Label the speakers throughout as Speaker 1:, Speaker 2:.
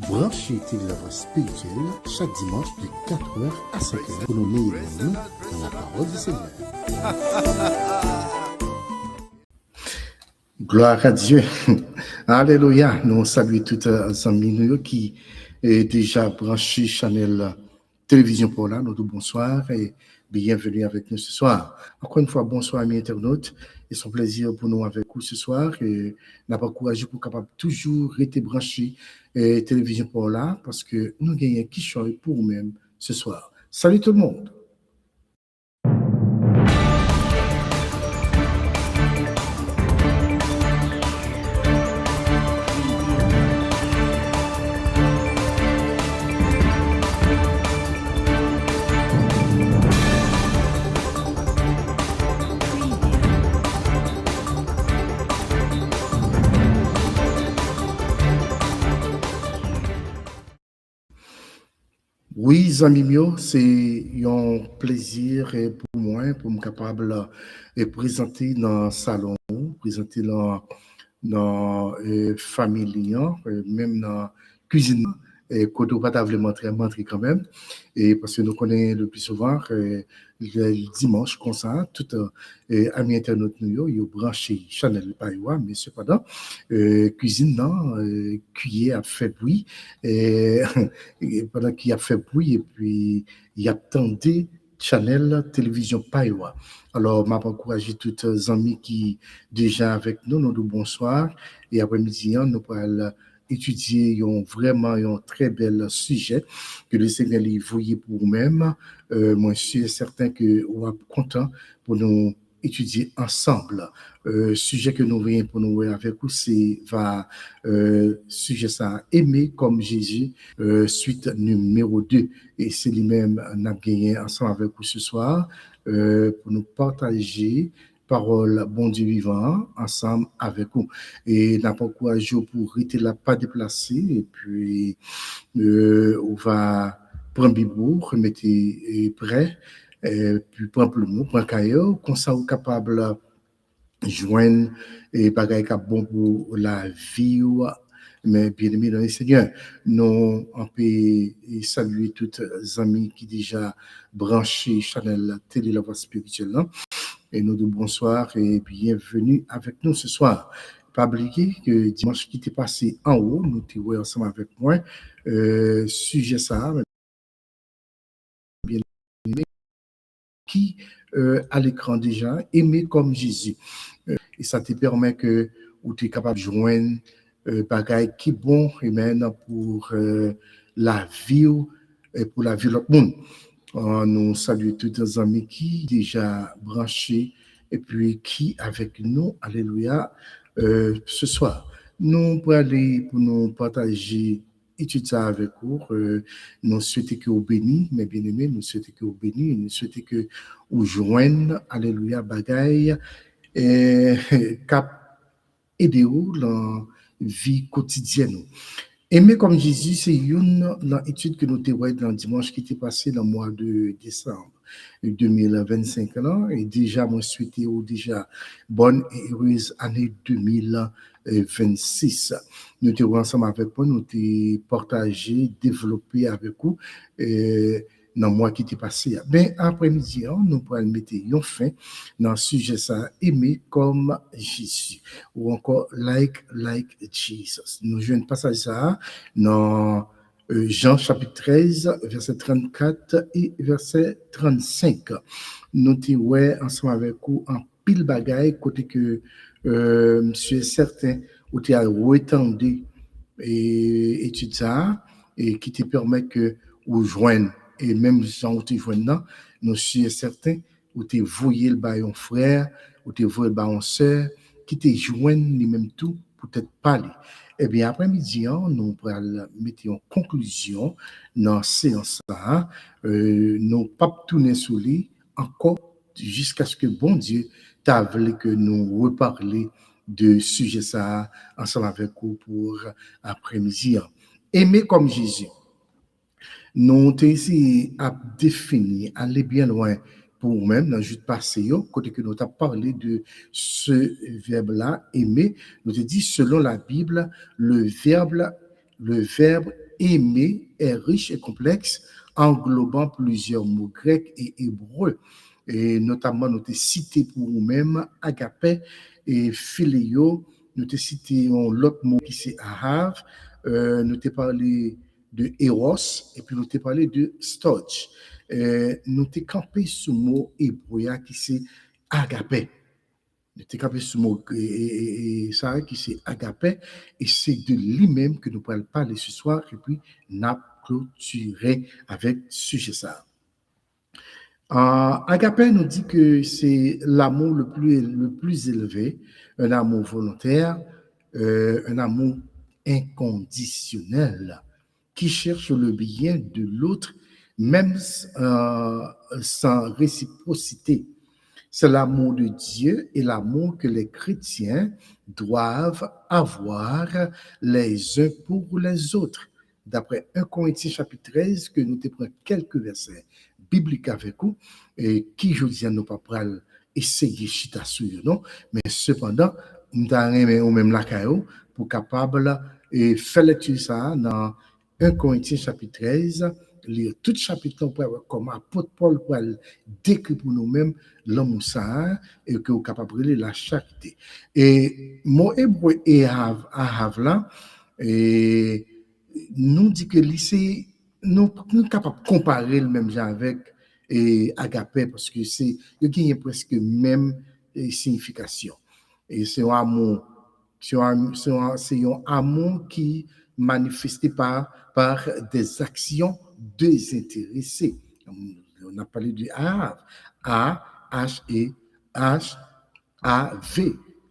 Speaker 1: Branchez Télévoix spirituelle chaque dimanche de 4h à 5h pour nous nourrir dans la parole du Seigneur. Gloire à Dieu. Alléluia. Nous saluons tous les amis qui est déjà branché Chanel Télévision pour là. Nous disons bonsoir et bienvenue avec nous ce soir. Encore une fois, bonsoir amis internautes. Et c'est un plaisir pour nous avec vous ce soir. Et n'a pas courageux pour capable toujours rester branché Télévision pour là parce que nous gagnons qui choisit pour nous-mêmes ce soir. Salut tout le monde. Oui, amis mieux, c'est un plaisir pour moi, pour me capable de présenter dans le salon, présenter dans la famille, même dans la cuisine, et côté pas vraiment très mentir quand même, et parce que nous connaissons le plus souvent le dimanche comme ça, tout amis internautes nous yo branché Chanel Paiwa, mais cependant cuisine non, cuillère a fait bruit et, et pendant qu'il a fait bruit et puis il attendait Chanel Télévision Paiwa. Alors, m'a encouragé toutes les amis qui déjà avec nous, nous disons bonsoir et après-midi, nous allons étudier vraiment un très bel sujet que le Seigneur lui voyait pour vous-même. Moi, je suis certain que vous êtes content pour nous étudier ensemble. Sujet que nous voyons pour nous avec vous, c'est sujet ça, aimer comme Jésus, suite numéro 2. Et c'est lui-même n'a gagné ensemble avec vous ce soir pour nous partager parole bon Dieu vivant ensemble avec vous. Et n'a pas courage pour rester là, pas déplacé. Et puis, on va prendre Bible, remettre prêt, puis prendre le mot, prendre cahier, comme ça, on est capable de joindre et bagaille qui bon pour la vie. Mais bien aimé dans le Seigneur, nous on peut saluer toutes les amis qui déjà branché Chanel Télé la voix spirituelle. Et nous disons bonsoir et bienvenue avec nous ce soir. Pas oublier que dimanche qui était passé en haut, nous étions ensemble avec moi, sujet ça, bien aimé, qui à l'écran déjà, aimer comme Jésus. Et ça te permet que tu es capable de joindre bagaille qui bon et maintenant pour la vie et pour la vie de l'autre monde. Nous saluons tous les amis qui déjà branchés et puis qui avec nous, alléluia, ce soir. Nous pour aller pour nous partager étude ça avec vous. Nous souhaitons que vous bénissez, mes bien-aimés, nous souhaitons que vous bénissez, nous souhaitons que vous joignez, alléluia, bagaille, et cap aider vous dans la vie quotidienne. Aimer comme Jésus, c'est une étude que nous avons dans le dimanche qui était passé dans le mois de décembre 2025. Et déjà, moi, souhaite déjà bonne et heureuse année 2026. Nous étions ensemble avec vous, nous avons partagé, développé avec vous dans le mois qui était passé. Ben, après-midi, nous pourrons mettre une fin dans le sujet ça, aimer comme Jésus, ou encore like Jesus. Nous jouons un passage ça dans Jean chapitre 13, verset 34 et verset 35. Nous sommes ensemble avec vous en pile bagaille, côté que monsieur est certain, où tu as retendu et étude ça, et qui te permet que vous joignez. Et même sans où tu joignez, nous sommes certains où tu voyé le baillon frère, où tu voyé le baillon sœur, qui te joignent lui-même tout pour peut-être parler. Eh bien, après-midi, nous allons mettre en conclusion dans la séance. Nous ne pas tourner sur lui encore jusqu'à ce que bon Dieu t'a voulu que nous reparler de sujet ça ensemble avec vous pour après-midi. Aimer comme Jésus. Nous avons essayé à définir, aller bien loin pour nous-mêmes, dans le juste passé, côté que nous avons parlé de ce verbe-là, aimer, nous avons dit, selon la Bible, le verbe aimer est riche et complexe, englobant plusieurs mots grecs et hébreux. Et notamment, nous t'ai cité pour nous-mêmes agapé et philéo. Nous t'ai cité l'autre mot qui c'est ahav. Nous t'ai parlé de eros et puis nous t'ai parlé de storge. Nous t'ai campé ce mot hébreu qui c'est agapé. Nous t'ai campé ce mot et ça qui c'est agapé et c'est de lui-même que nous pourrons parler ce soir et puis nous clôturer avec sujet ça. Agapé nous dit que c'est l'amour le plus élevé, un amour volontaire, un amour inconditionnel qui cherche le bien de l'autre, même sans réciprocité. C'est l'amour de Dieu et l'amour que les chrétiens doivent avoir les uns pour les autres. D'après 1 Corinthiens chapitre 13, que nous te prenons quelques versets bibliques avec vous, et qui, je dis, nous pas essayer chita sur non, mais cependant, nous avons même la caillou pour capable et faire lecture ça dans 1 Corinthiens chapitre 13, lire tout chapitre pour comme apôtre Paul pour décrire pour nous-mêmes l'amour ça et que vous capable de la charité. Et mon hébreu et ahav là et nous dit que lycée nous capable de comparer le même genre avec et agapé parce que c'est il y a presque même signification et c'est un amour c'est un amour qui manifesté par des actions désintéressées. On a parlé du Ahav. A-H-E-H-A-V.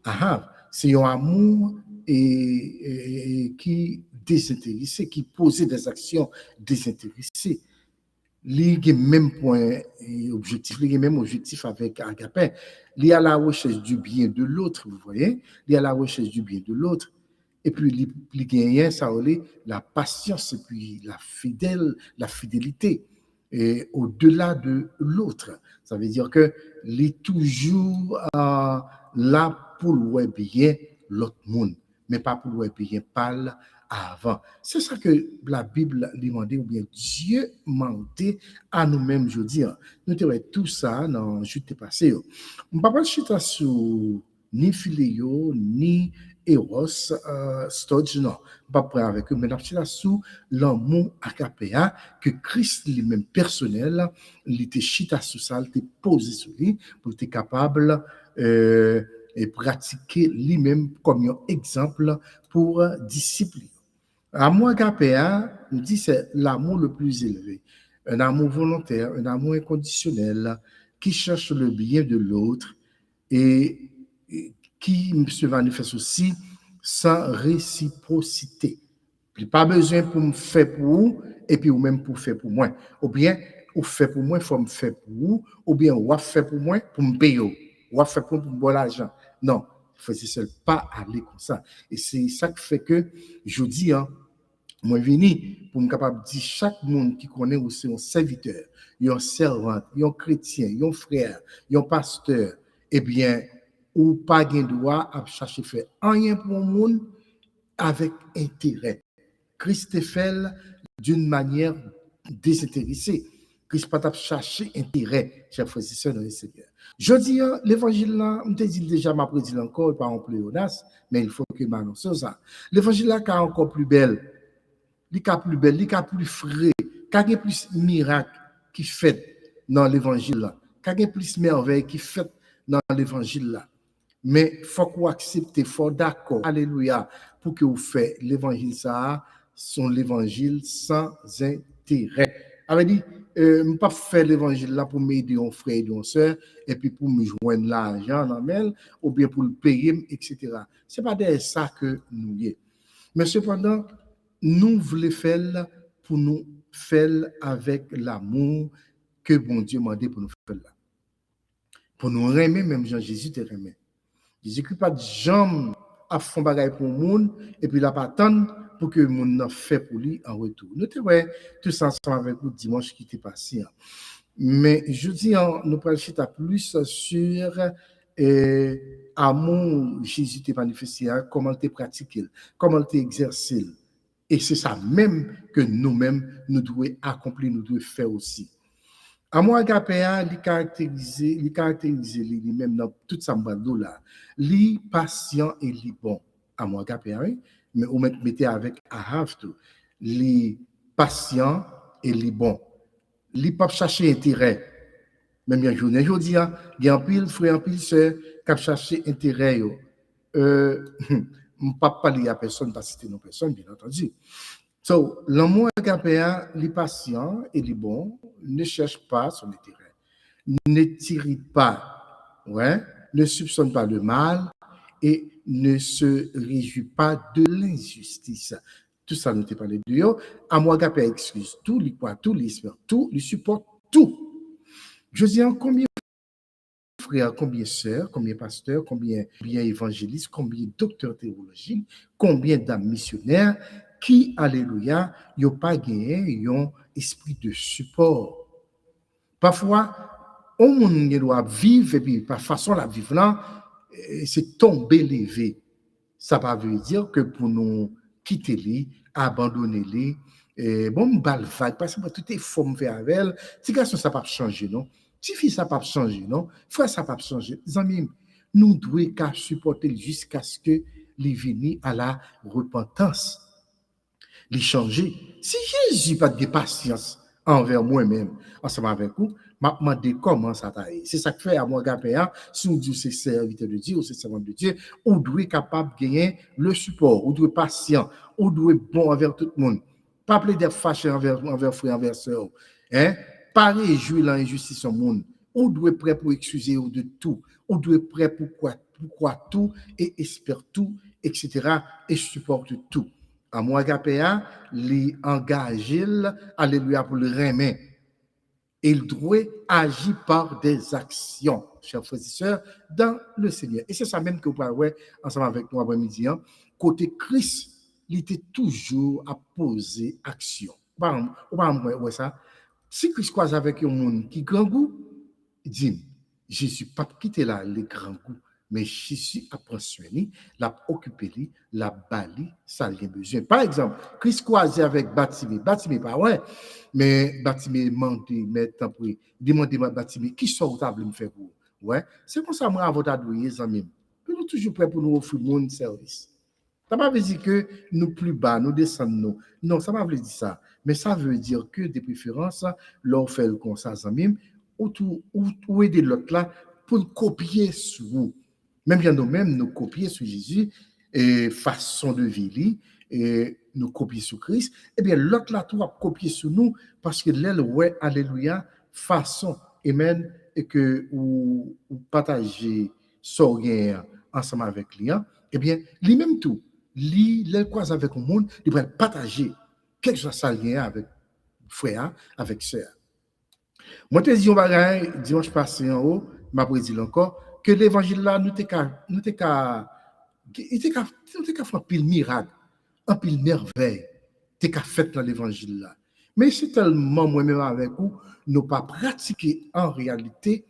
Speaker 1: Ahav. C'est un amour qui désintéressé, qui posait des actions désintéressées. Il y a même point objectif, il y a même objectif avec agapé. Il y a la recherche du bien de l'autre, vous voyez. Il y a la recherche du bien de l'autre. Et puis, il y a ça, la patience et puis la fidélité et au-delà de l'autre. Ça veut dire que il est toujours là pour le bien l'autre monde, mais pas pour le bien parle avant. C'est ça que la Bible demandait, ou bien Dieu demandait à nous-mêmes aujourd'hui. Nous avons tout ça dans le joute passé. On ne peut pas chiter sur ni philéo, ni Eros, Stodge, non, pas prêt avec eux, mais nous sommes sous l'amour agapéa que Christ lui-même personnel, il était chita sous ça, il était posé sur lui pour être capable et pratiquer lui-même comme un exemple pour disciples. L'amour agapéa, nous dit, c'est l'amour le plus élevé, un amour volontaire, un amour inconditionnel qui cherche le bien de l'autre et qui se manifeste aussi sans réciprocité. Il n'y a pas besoin pour me faire pour vous et puis ou même pour faire pour moi. Ou bien, ou fait pour moi, il faut me faire pour vous, ou bien, ou fait pour moi pour me payer, ou fait pour moi pour me donner l'argent. Non, il faut seul pas aller comme ça. Et c'est ça qui fait que je dis, moi, vini pour me capable de dire chaque monde qui connaît aussi un serviteur, un servant, un chrétien, un frère, un pasteur, eh bien, ou pas de droit à chercher faire rien pour le monde avec intérêt. Christ fait d'une manière désintéressée. Christ pas chercher intérêt, chers frères et sœurs dans le Seigneur. Je dis, l'évangile là, je te dis déjà, ma prédit encore, pas en pléonas, mais il faut que je m'annonce ça. L'évangile là, est encore plus belle. Il est plus belle, il est plus frais, il y a plus de miracles qui fait dans l'évangile là, il y a plus de merveilles qui fait dans l'évangile là. Mais il faut qu'on accepte, il faut d'accord, alléluia, pour que vous fassiez l'évangile ça, son l'évangile sans intérêt. Ça veut dire, je ne pas faire l'évangile là pour m'aider un frère et une soeur, et puis pour me joindre l'argent dans mail, ou bien pour le payer, etc. Ce n'est pas de ça que nous y est. Mais cependant, nous voulons faire pour nous faire avec l'amour que bon Dieu m'a dit pour nous faire là. Pour nous aimer, même Jean-Jésus te remet. Jésus ne pas de jambes à fond bagaille pour le monde et puis la pas attendre pour que le monde n'a fait pour lui en retour. Nous te voyons tout ça ensemble avec vous dimanche qui était passé. Mais je dis, nous parlons plus sur amour Jésus t'a manifesté, comment il t'a pratiqué, comment il t'a exercé. Et c'est ça même que nous-mêmes, nous devons accomplir, nous devons faire aussi. Amour agapé, il caractérise lui-même dans toute sa bande là. Li patient et li bon. Amour agapé, oui, mais on mettez avec Ahav tout. Li patient et li bon. Li pas chercher intérêt. Même un journée, je dis, il y a un pile frère, un pile sœur qui chercher intérêt. Je ne peux pas parler à personne, pas citer nos personnes, bien entendu. So, l'amour agapéen, les patients et les bons ne cherchent pas son intérêt, ne tirent pas, ouais, ne soupçonnent pas le mal et ne se réjouit pas de l'injustice. Tout ça, nous t'ai parlé de yo. Amour agapéen excuse tout, les croit tout, les espère tout, les supporte tout. Je dis combien frères, combien sœurs, combien pasteurs, combien évangélistes, combien docteurs théologiques, combien d'âmes missionnaires qui, alléluia, n'ont pas gagné un esprit de support. Parfois, on doit vivre et puis par façon la vivre là, c'est tomber levé. Ça ne veut dire que pour nous quitter les, abandonner les, bon, balle vague, parce que tout est forme faire avec elle. Si garçon, ça pas changer, non? Si fille, ça pas changer, non? Frère, ça pas changer. Amis, nous devons qu'à supporter jusqu'à ce que les venir à la repentance, les changer. Si Jésus pas de patience envers moi-même, ensemble avec vous, m'a demandé comment ça t'aille. C'est ça que fait à moi, Gapéa, si on dit c'est serviteur de Dieu ou c'est servant de Dieu, on doit être capable de gagner le support, on doit être patient, on doit être bon envers tout le monde. Pas d'être fâché envers frère, envers soeur. Hein? Pas réjouir l'injustice au monde. On doit être prêt pour excuser de tout. On doit être prêt pour croire tout et espérer tout, etc. et supporte tout. À moi, Gapéa, les engager, alléluia, pour le remettre. Il doit agir par des actions, chers frères et sœurs, dans le Seigneur. Et c'est ça même que vous parlez ensemble avec nous après-midi. Côté Christ, il était toujours à poser action. Vous ça? Si Christ croise avec un monde qui grand goût, il dit, Jésus pas quitté là les grands goûts, mais Jésus a pris soin, l'a occupé, l'a bali, ça a besoin. Par exemple, Christ croisé avec Batimé pas ouais, mais Batimé demandé, mais tant pis, demandez à Batimé, qui sort table me faire pour ouais, c'est comme ça moi à votre adoué, les amis. Nous toujours prêts pour nous offrir mon service. Ça ne veut pas dire que nous plus bas, nous descendons. Non, ça ne veut pas dire ça. Mais ça veut dire que, de préférence, l'on fait le constat, ou aider l'autre là pour nous copier sur vous. Même bien nous-mêmes, nous copier sur Jésus, et façon de vivre, et nous copier sur Christ. Eh bien, l'autre là, tout va copier sur nous parce que l'aile, ouais, alléluia, façon, amen, et que vous partagez son gain ensemble avec lui, eh bien, lui-même tout. Les croise avec le monde, il va partager quelque chose à lien avec frère, avec sœur. Moi, je te dis un bagage, dimanche passé en haut, m'a dit encore, que l'évangile là, nous t'es qu'à faire un pile miracle, un pile merveille, t'es qu'à faire dans l'évangile là. Mais c'est tellement moi-même avec vous, nous pas pratiquer en réalité,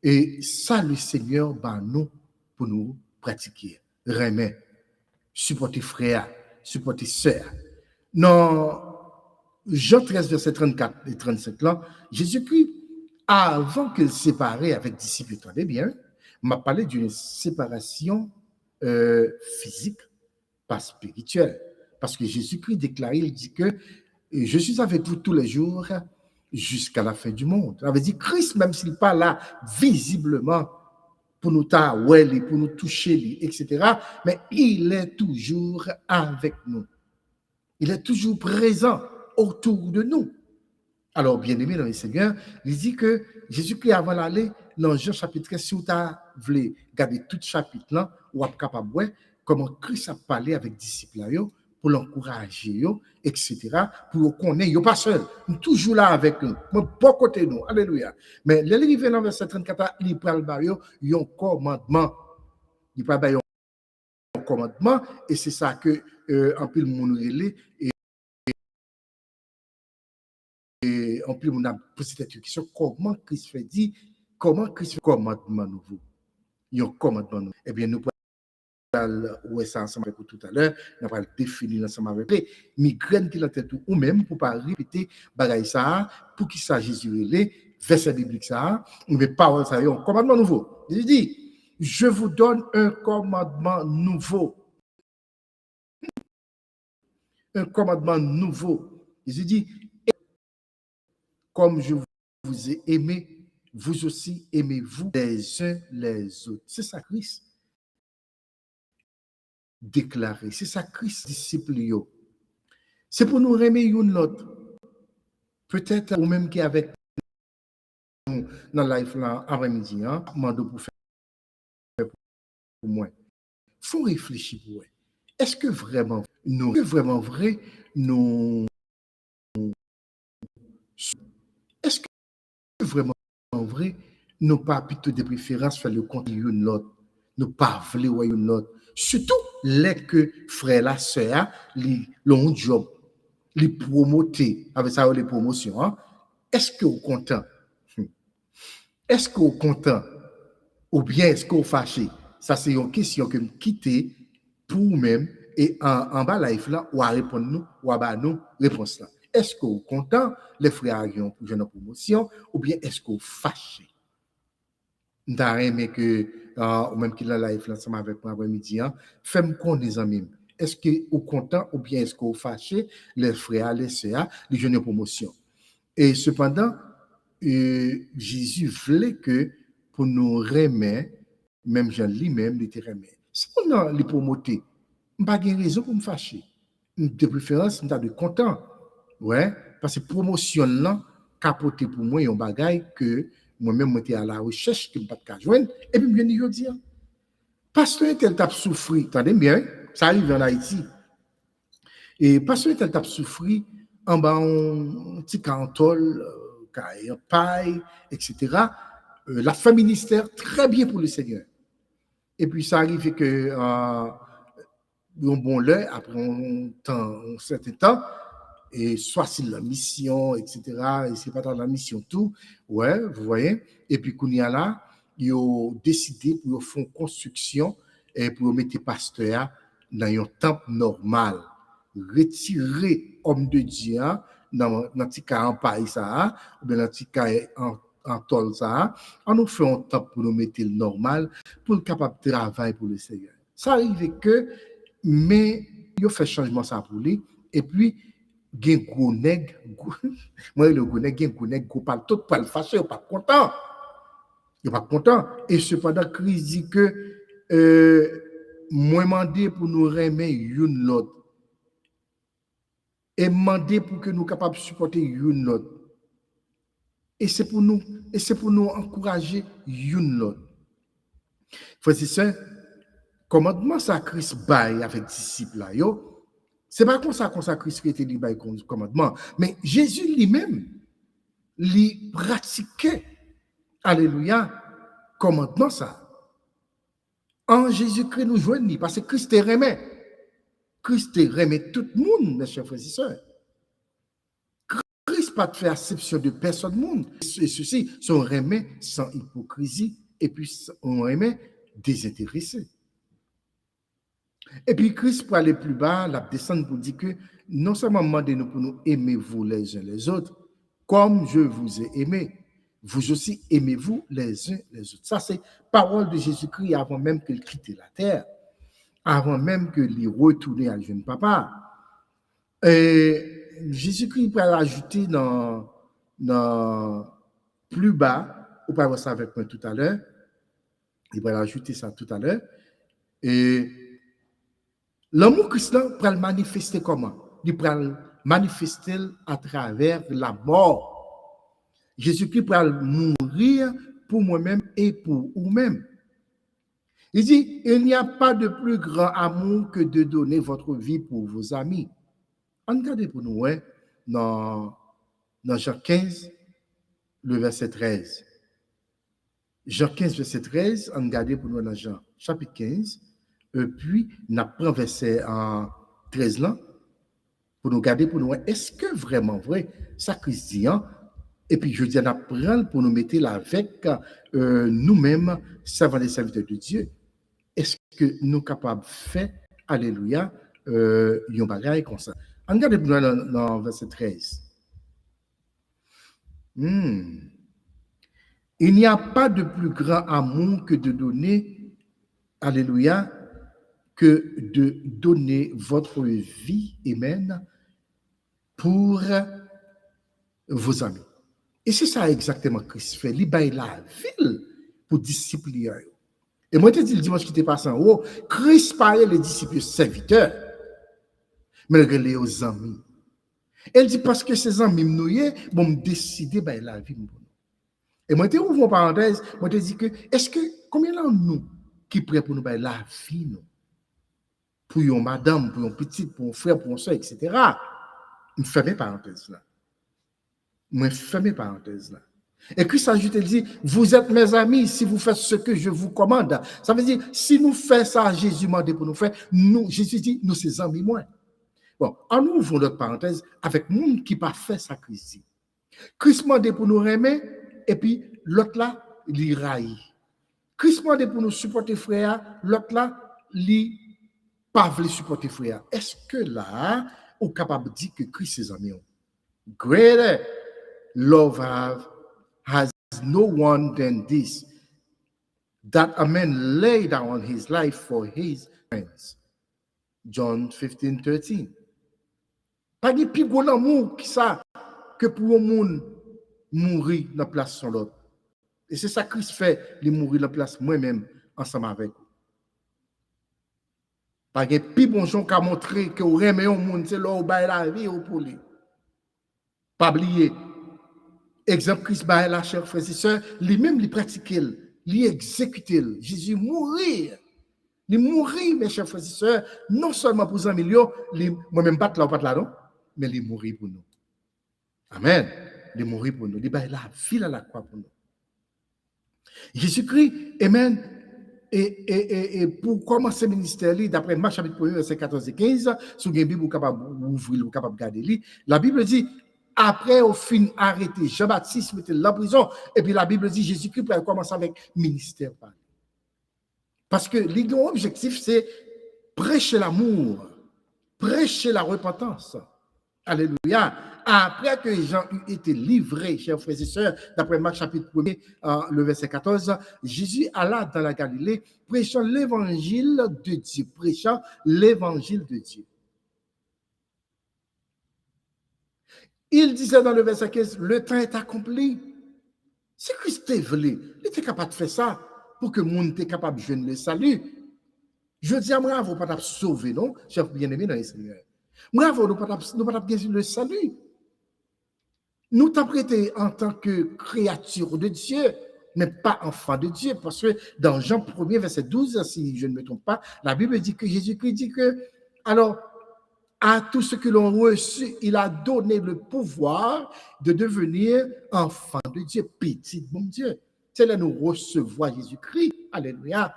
Speaker 1: et ça, le Seigneur, bah, nous, pour nous pratiquer. Remet, supporter frère, supporter sœur. Non, Jean 13, verset 34 et 37, là, Jésus-Christ, avant qu'il se sépare avec les disciples, attendez bien, m'a parlé d'une séparation physique, pas spirituelle. Parce que Jésus-Christ déclare, il dit que je suis avec vous tous les jours jusqu'à la fin du monde. Ça veut dire Christ, même s'il n'est pas là visiblement pour nous taouer, pour nous toucher, etc., mais il est toujours avec nous. Il est toujours présent autour de nous. Alors, bien aimé dans le Seigneur, il dit que Jésus-Christ, avant d'aller dans Jean chapitre 13, si vous voulez garder tout chapitre là, vous êtes capable de voir comment Christ a parlé avec les disciples pour l'encourager, etc., pour le connaître. Il n'est pas seul, il est toujours là avec nous, pas côté nous. Alléluia. Mais l'arrivée dans verset 34, il parle de un commandement. Il parle de un commandement, et c'est ça que, en plus, le monde relais, et en plus, on a posé cette question, comment Christ fait dit, comment Christ fait commandement nouveau? Il y a un commandement nouveau. Eh bien, nous ouais ça ensemble avec vous tout à l'heure, on va le définir ensemble avec vous. Migraine qui la tête ou même pour pas répéter bagaille ça pour qu'il s'agisse du verset biblique ça, mais parole ça, un commandement nouveau. Il dit, je vous donne un commandement nouveau. Un commandement nouveau. Il dit, comme je vous ai aimé, vous aussi aimez-vous les uns les autres. C'est ça Christ déclaré. C'est ça Christ disciple. C'est pour nous aimer une l'autre. Peut-être ou même qui avec nous dans la life là après-midi, mando pour faire pour moi. Faut réfléchir pour moi. Est-ce que vraiment vrai nous est-ce que vraiment vrai nous pas plutôt de préférence faire le compte une l'autre, nous pas vouloir une l'autre. Surtout les que frère la sœur li long job, li promoter avec ça les promotions, hein? Est-ce que vous content? Est-ce que vous content? Ou bien est-ce que vous fâché? Ça c'est une question que me quitter pour vous-même et en bas life là ou à répondre nous ou à bas nous réponse là. Est-ce que vous content les frères qui ont une promotion ou bien est-ce que vous fâché? N't'a aimé que ou même qu'il a live là ensemble avec moi après-midi, fais-moi connaître amis. Est-ce que vous content ou bien est-ce que vous fâché les frères les sœurs les jeunes promotion? Et cependant Jésus voulait que pour nous remettre même Jean lui-même il était remet. Si on a les promoter, pas de raison pour me fâcher. De préférence, on de content. Ouais, parce que promotion là capoter pour moi un bagage que moi-même j'étais à la recherche que me pas de joindre et puis bien dire pasteur tel t'a souffri, attendez bien, ça arrive en Haïti. Et pasteur tel t'a souffri en bas un petit cantol, paille, etc. La fin ministère très bien pour le Seigneur. Et puis ça arrive que un bon l'heure après un certain temps et soit c'est la mission, etc. Et c'est pas dans la mission tout, ouais, vous voyez. Et puis qu'on y a là, ils ont décidé pour faire une construction et pour mettre pasteur dans un temple normal, retirer homme de Dieu dans petit cas en paille ça, ou bien dans petit cas en tol ça, on nous fait un temple pour nous mettre le normal, pour le capable de travailler pour le Seigneur. Ça arrive que, mais il a fait changement ça pour lui, et puis gen gros nèg moi le gros nèg gen gros nèg go parle tout pas le fâché pas content il pas content et cependant Christ dit que moi mandé pour nous remettre une l'autre et mandé pour que nous capables de supporter une l'autre et c'est pour nous encourager une l'autre. Frère c'est ça commandement ça Christ bail avec disciples là yo. C'est pas comme ça Christ qui était libre commandement, mais Jésus lui-même, lui pratiquait, alléluia, commandement ça. En Jésus-Christ nous joignons, parce que Christ te remet. Christ te remet tout le monde, mes chers frères et sœurs. Christ pas de faire exception de personne monde. Et ceci sont remet sans hypocrisie, et puis on remet désintéressé. Et puis Christ, pour aller plus bas, la descendre pour dire que non seulement demandez-nous pour nous aimer vous les uns les autres, comme je vous ai aimé, vous aussi aimez-vous les uns les autres. Ça, c'est parole de Jésus-Christ avant même qu'il quitte la terre, avant même qu'il retourne à jeune papa. Et Jésus-Christ peut ajouter dans plus bas, vous pouvez voir ça avec moi tout à l'heure, il va ajouter ça tout à l'heure, et l'amour chrétien peut le manifester comment? Il peut le manifester à travers la mort. Jésus-Christ peut mourir pour moi-même et pour vous-même. Il dit, il n'y a pas de plus grand amour que de donner votre vie pour vos amis. Regardez pour nous, hein, dans Jean 15, le verset 13. Jean 15, verset 13, regardez pour nous dans Jean chapitre 15. Puis, nous prenons verset 13 là, pour nous garder, pour nous voir, est-ce que vraiment vrai, ça Christ dit, hein? Et puis, je dis, nous prenons pour nous mettre là avec nous-mêmes, servants et serviteurs de Dieu. est-ce que nous capables de faire, alléluia, un bagage comme ça. Regardez dans verset 13. Il n'y a pas de plus grand amour que de donner, alléluia, que de donner votre vie, amen, pour vos amis. Et c'est ça exactement que Christ fait. Il baille la ville pour discipliner. Et moi, je te dis le dimanche qui était passé en haut, Christ parlait les disciples serviteurs, mais les aux amis. Elle dit parce que ces amis me bon décider bailler la vie. Et moi, je te ouvre une parenthèse, moi, je te dis que, est-ce que, combien de nous qui prêt pour nous bailler la vie, nous? Pour une madame, pour une petite, pour un frère, pour un soeur, etc. Je ferme parenthèse là. Moi, ferme parenthèse là. Et puis, ça ajoute, elle dit, vous êtes mes amis si vous faites ce que je vous commande. Ça veut dire, si nous faisons ça, Jésus m'a dit pour nous faire, nous, Jésus dit, nous, ses amis, moi. Bon, en nous ouvrons notre parenthèse avec monde qui n'a pas fait ça, Christ. Christ m'a dit pour nous aimer, et puis l'autre là, il raille. Christ m'a dit pour nous supporter frère, l'autre là, il pas veut supporter frère. Est-ce que là, on est capable de dire que Christ ses amis? Greater love has no one than this, that a man lay down his life for his friends. John 15:13. Pas de plus gros amour que ça, que pour un monde mourir dans la place sur l'autre. Et c'est ça que Christ fait, il mourir dans la place moi-même, ensemble avec vous. Pas de plus bon gens qui a montré que vous aimez un monde, c'est là où vous la vie pour lui. Pas oublier. Exemple, Christ baille la chère frères et sœurs, lui-même il pratique, il exécute. Jésus mourir. Il mourir, mes chers frères et sœurs, non seulement pour un million, moi-même pas là, pas là, non, mais il mourir pour nous. Amen. Il mourir pour nous. Il baille la vie à la croix pour nous. Jésus-Christ, amen. Et pour commencer le ministère, d'après Marc chapitre 1, verset 14 et 15, si vous avez une Bible, vous capable d'ouvrir, vous capable de garder. La Bible dit, après, au fin arrêté, Jean-Baptiste mettait la prison, et puis la Bible dit, Jésus-Christ va commencer avec le ministère. Parce que l'objectif, c'est prêcher l'amour, prêcher la repentance. Alléluia. Après que Jean eut été livré, chers frères et sœurs, d'après Marc chapitre 1, le verset 14, Jésus alla dans la Galilée, prêchant l'évangile de Dieu, prêchant l'évangile de Dieu. Il disait dans le verset 15, le temps est accompli. Si Christ voulait, il était capable de faire ça pour que le monde soit capable de jouer le salut. Je dis à moi, vous ne pouvez pas sauver, non, chers bien-aimés dans le Seigneur. Moi, vous ne pouvez pas gagner le salut. Nous t'en prêté en tant que créature de Dieu, mais pas enfant de Dieu, parce que dans Jean 1er, verset 12, si je ne me trompe pas, la Bible dit que Jésus-Christ dit que, alors, à tous ceux que l'on reçu, il a donné le pouvoir de devenir enfant de Dieu, petit bon Dieu. C'est là nous recevoir Jésus-Christ. Alléluia.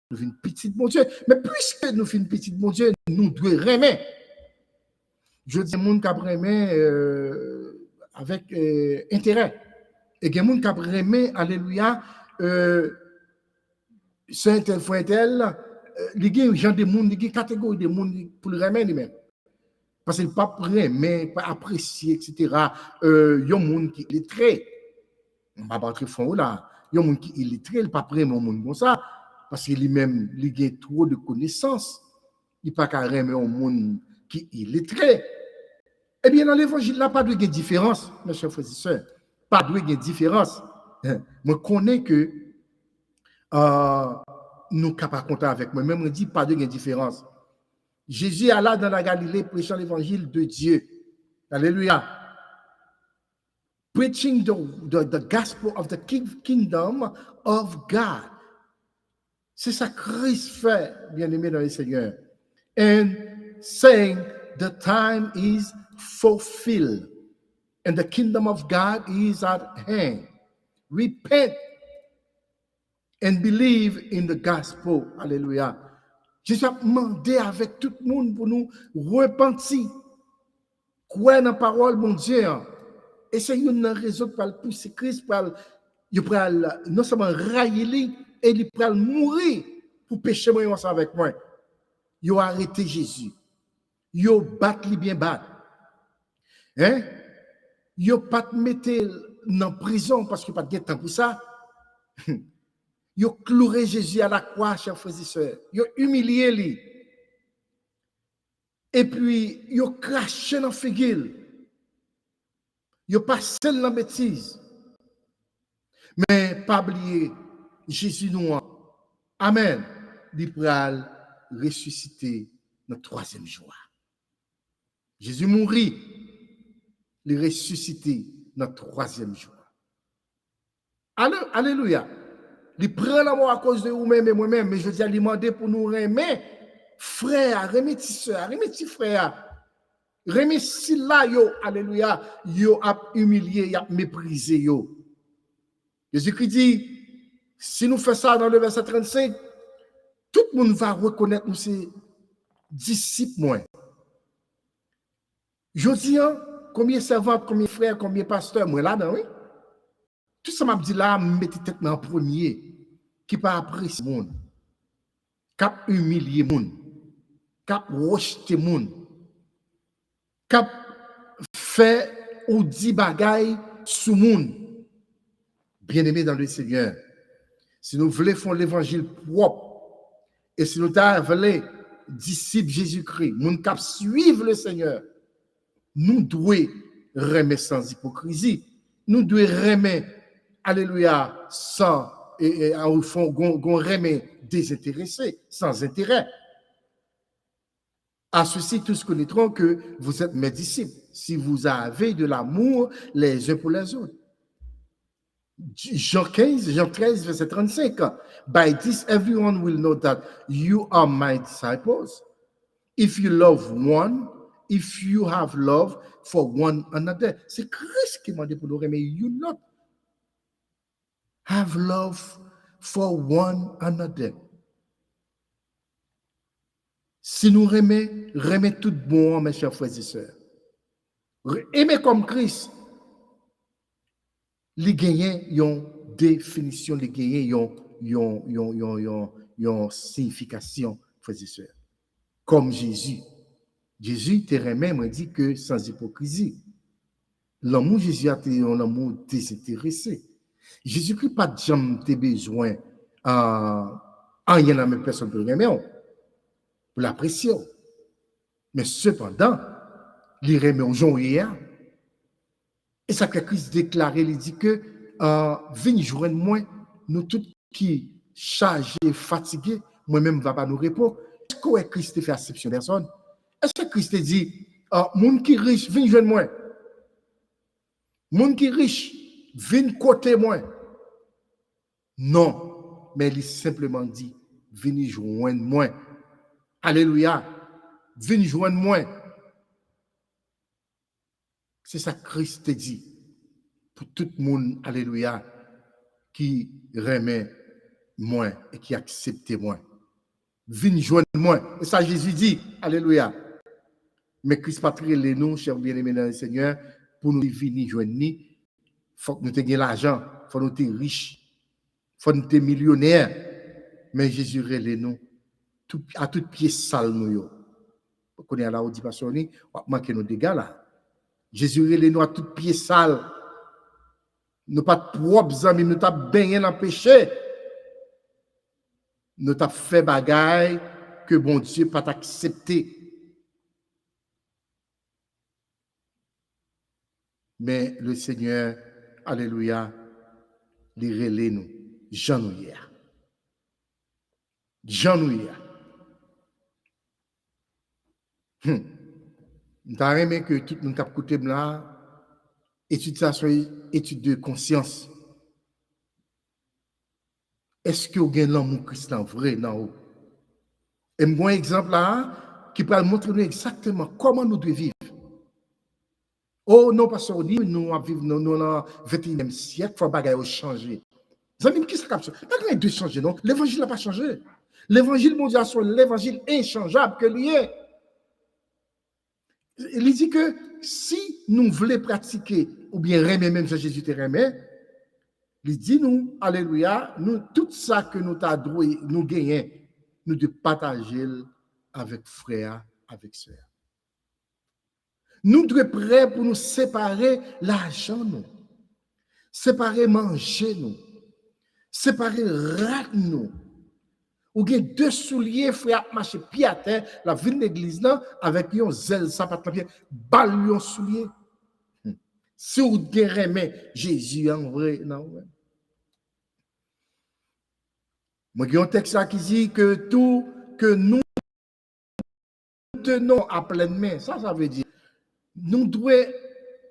Speaker 1: Nous faisons petit bon Dieu. Mais puisque nous faisons petit bon Dieu, nous devons aimer. Je dis, monde qui a aimé avec intérêt. Et il y a des gens qui a aimé, alléluia, c'est un tel, faut un tel. Il y a des gens, il y a des catégories de monde pour le aimer lui-même. Parce qu'il n'est pas prêt, mais pas apprécié, etc. Il y a des gens qui est illettré. On va pas très fort là. Il y a des gens qui sont illettrés, il n'est pas prêt, mais on monde comme ça. Parce qu'il lui-même, il a trop de connaissances. Il n'est pas carrément un monde qui est illettré. Eh bien, dans l'évangile, il n'y a pas de différence, mes chers frères et sœurs. Pas de différence. Je connais que nous sommes capables de compter avec moi. Même on dit pas de différence. Jésus alla dans la Galilée prêchant l'évangile de Dieu. Alléluia. Preaching the gospel of the kingdom of God. C'est ça que Christ fait, bien-aimé dans le Seigneur. And saying, the time is fulfilled and the kingdom of God is at hand. Repent and believe in the gospel. Alléluia. Jésus a demandé avec tout le monde pour nous repentir, croire dans la parole, mon Dieu. Et c'est une raison pour le pousser Christ, non seulement railler, et il peut mourir pour pécher moi ensemble avec moi. Yo arrêté Jésus. Yo bat li bien bat. Hein? Yo pas te mettre dans prison parce que pas de temps pour ça. Yo cloué Jésus à la croix, chers frères et sœurs. Yo humilié lui. Et puis yo craché dans figuil. Yo passé dans bêtise. Mais pas oublier Jésus nous. Amen. Il pral ressusciter dans le 3e jour. Jésus mourit, il ressuscité dans le 3e jour. Alléluia. Il prend la mort à cause de vous-même et moi-même, mais je dis à lui demander pour nous remettre, frère, remettre soeur, remettre frère, remettre si là, yo, alléluia, yo a humilié, yo a méprisé, yo. Jésus-Christ dit, si nous faisons ça dans le verset 35, tout le monde va reconnaître nous ces disciples, moi. Je dis, combien de servants, combien de frères, combien de pasteurs, moi là-dedans, oui? Tout ça m'a dit là, mettez tête dans le premier, qui pas apprécier le monde, qui a humilié le monde, qui a rejeté le monde, qui a fait ou dit bagaille sous le monde. Bien-aimés dans le Seigneur, si nous voulons faire l'évangile propre, et si nous voulons disciples Jésus-Christ, nous devons suivre le Seigneur, nous devons remettre sans hypocrisie, nous devons remettre, alléluia, sans, et au fond, remettre désintéressé, sans intérêt. À ceci, tous connaîtront que vous êtes mes disciples, si vous avez de l'amour les uns pour les autres. Jean 13, verset 35. By this, everyone will know that you are my disciples. If you love one, if you have love for one another. C'est Christ qui m'a dit pour nous remettre. You not have love for one another. Si nous remet tout bon, mes chers frères et sœurs. Aimer comme Christ. Les gagnants ont définition, les gagnants ont signification, frères et sœurs. Comme Jésus. Jésus te remet, m'a dit que sans hypocrisie. L'amour Jésus a été un amour désintéressé. Jésus-Christ pas de jamais tes besoins en rien la même personne pour remettre, pour l'apprécier. Mais cependant, il remet aux gens hier. Et ça que Christ déclaré, il dit que venez joindre moi, nous tous qui chargés, fatigués, moi-même ne va pas nous répondre. Est-ce que Christ fait acception de personne? Est-ce que Christ dit, monde qui riche, venez joindre moi. Monde qui riche, venez côté moi. Non, mais il simplement dit, venez joindre moi. Alléluia. Venez joindre moi. C'est ça que Christ dit pour tout le monde, alléluia, qui remet moi et qui accepte moi. Venez joindre moi. Et ça, Jésus dit, alléluia. Mais Christ pas très les nous, chers bien-aimés dans le Seigneur, pour nous venir joindre nous, il faut que nous ayons l'argent, il faut que nous soyons riches, il faut que nous soyons millionnaires. Mais Jésus relève nous à tout pied sale nous. Vous connaissez la audibation, on va manquer nos dégâts là. Jésus relève nous à tout pied sale. Nous pas de propres amis, nous t'as baigné dans le péché. Nous t'as fait bagaille que bon Dieu pas t'accepter. Mais le Seigneur, alléluia, il relève nous. Jean nous hier. Jean nous hier. Nous avons aimé que tout le monde a écouté là, étude de conscience. Est-ce que vous avez l'amour Christ en vrai dans vous? Et un exemple là, qui peut montrer exactement comment nous devons vivre. Oh non, parce que nous vivons dans le 21e siècle, il faut que changer. Vous savez, qui ça capture? Pas que de changer, non? L'évangile n'a pas changé. L'évangile mondial, c'est l'évangile inchangeable que lié. Il dit que si nous voulons pratiquer, ou bien remettre même si Jésus te remet, il dit nous, alléluia, nous, tout ça que nous avons nous gagnons nous de partager avec frère, avec sœur. Nous devons prêts pour nous séparer l'argent, nous. Séparer manger, nous. Séparer rat, nous. Ou bien deux souliers, frère, marcher pied à terre, la ville de l'église, avec un zèle, sapat, pied, balle, un soulier. Si vous aimez Jésus en vrai, non. Moi, il y a un texte qui dit que tout que nous tenons à pleine main, ça veut dire, nous devons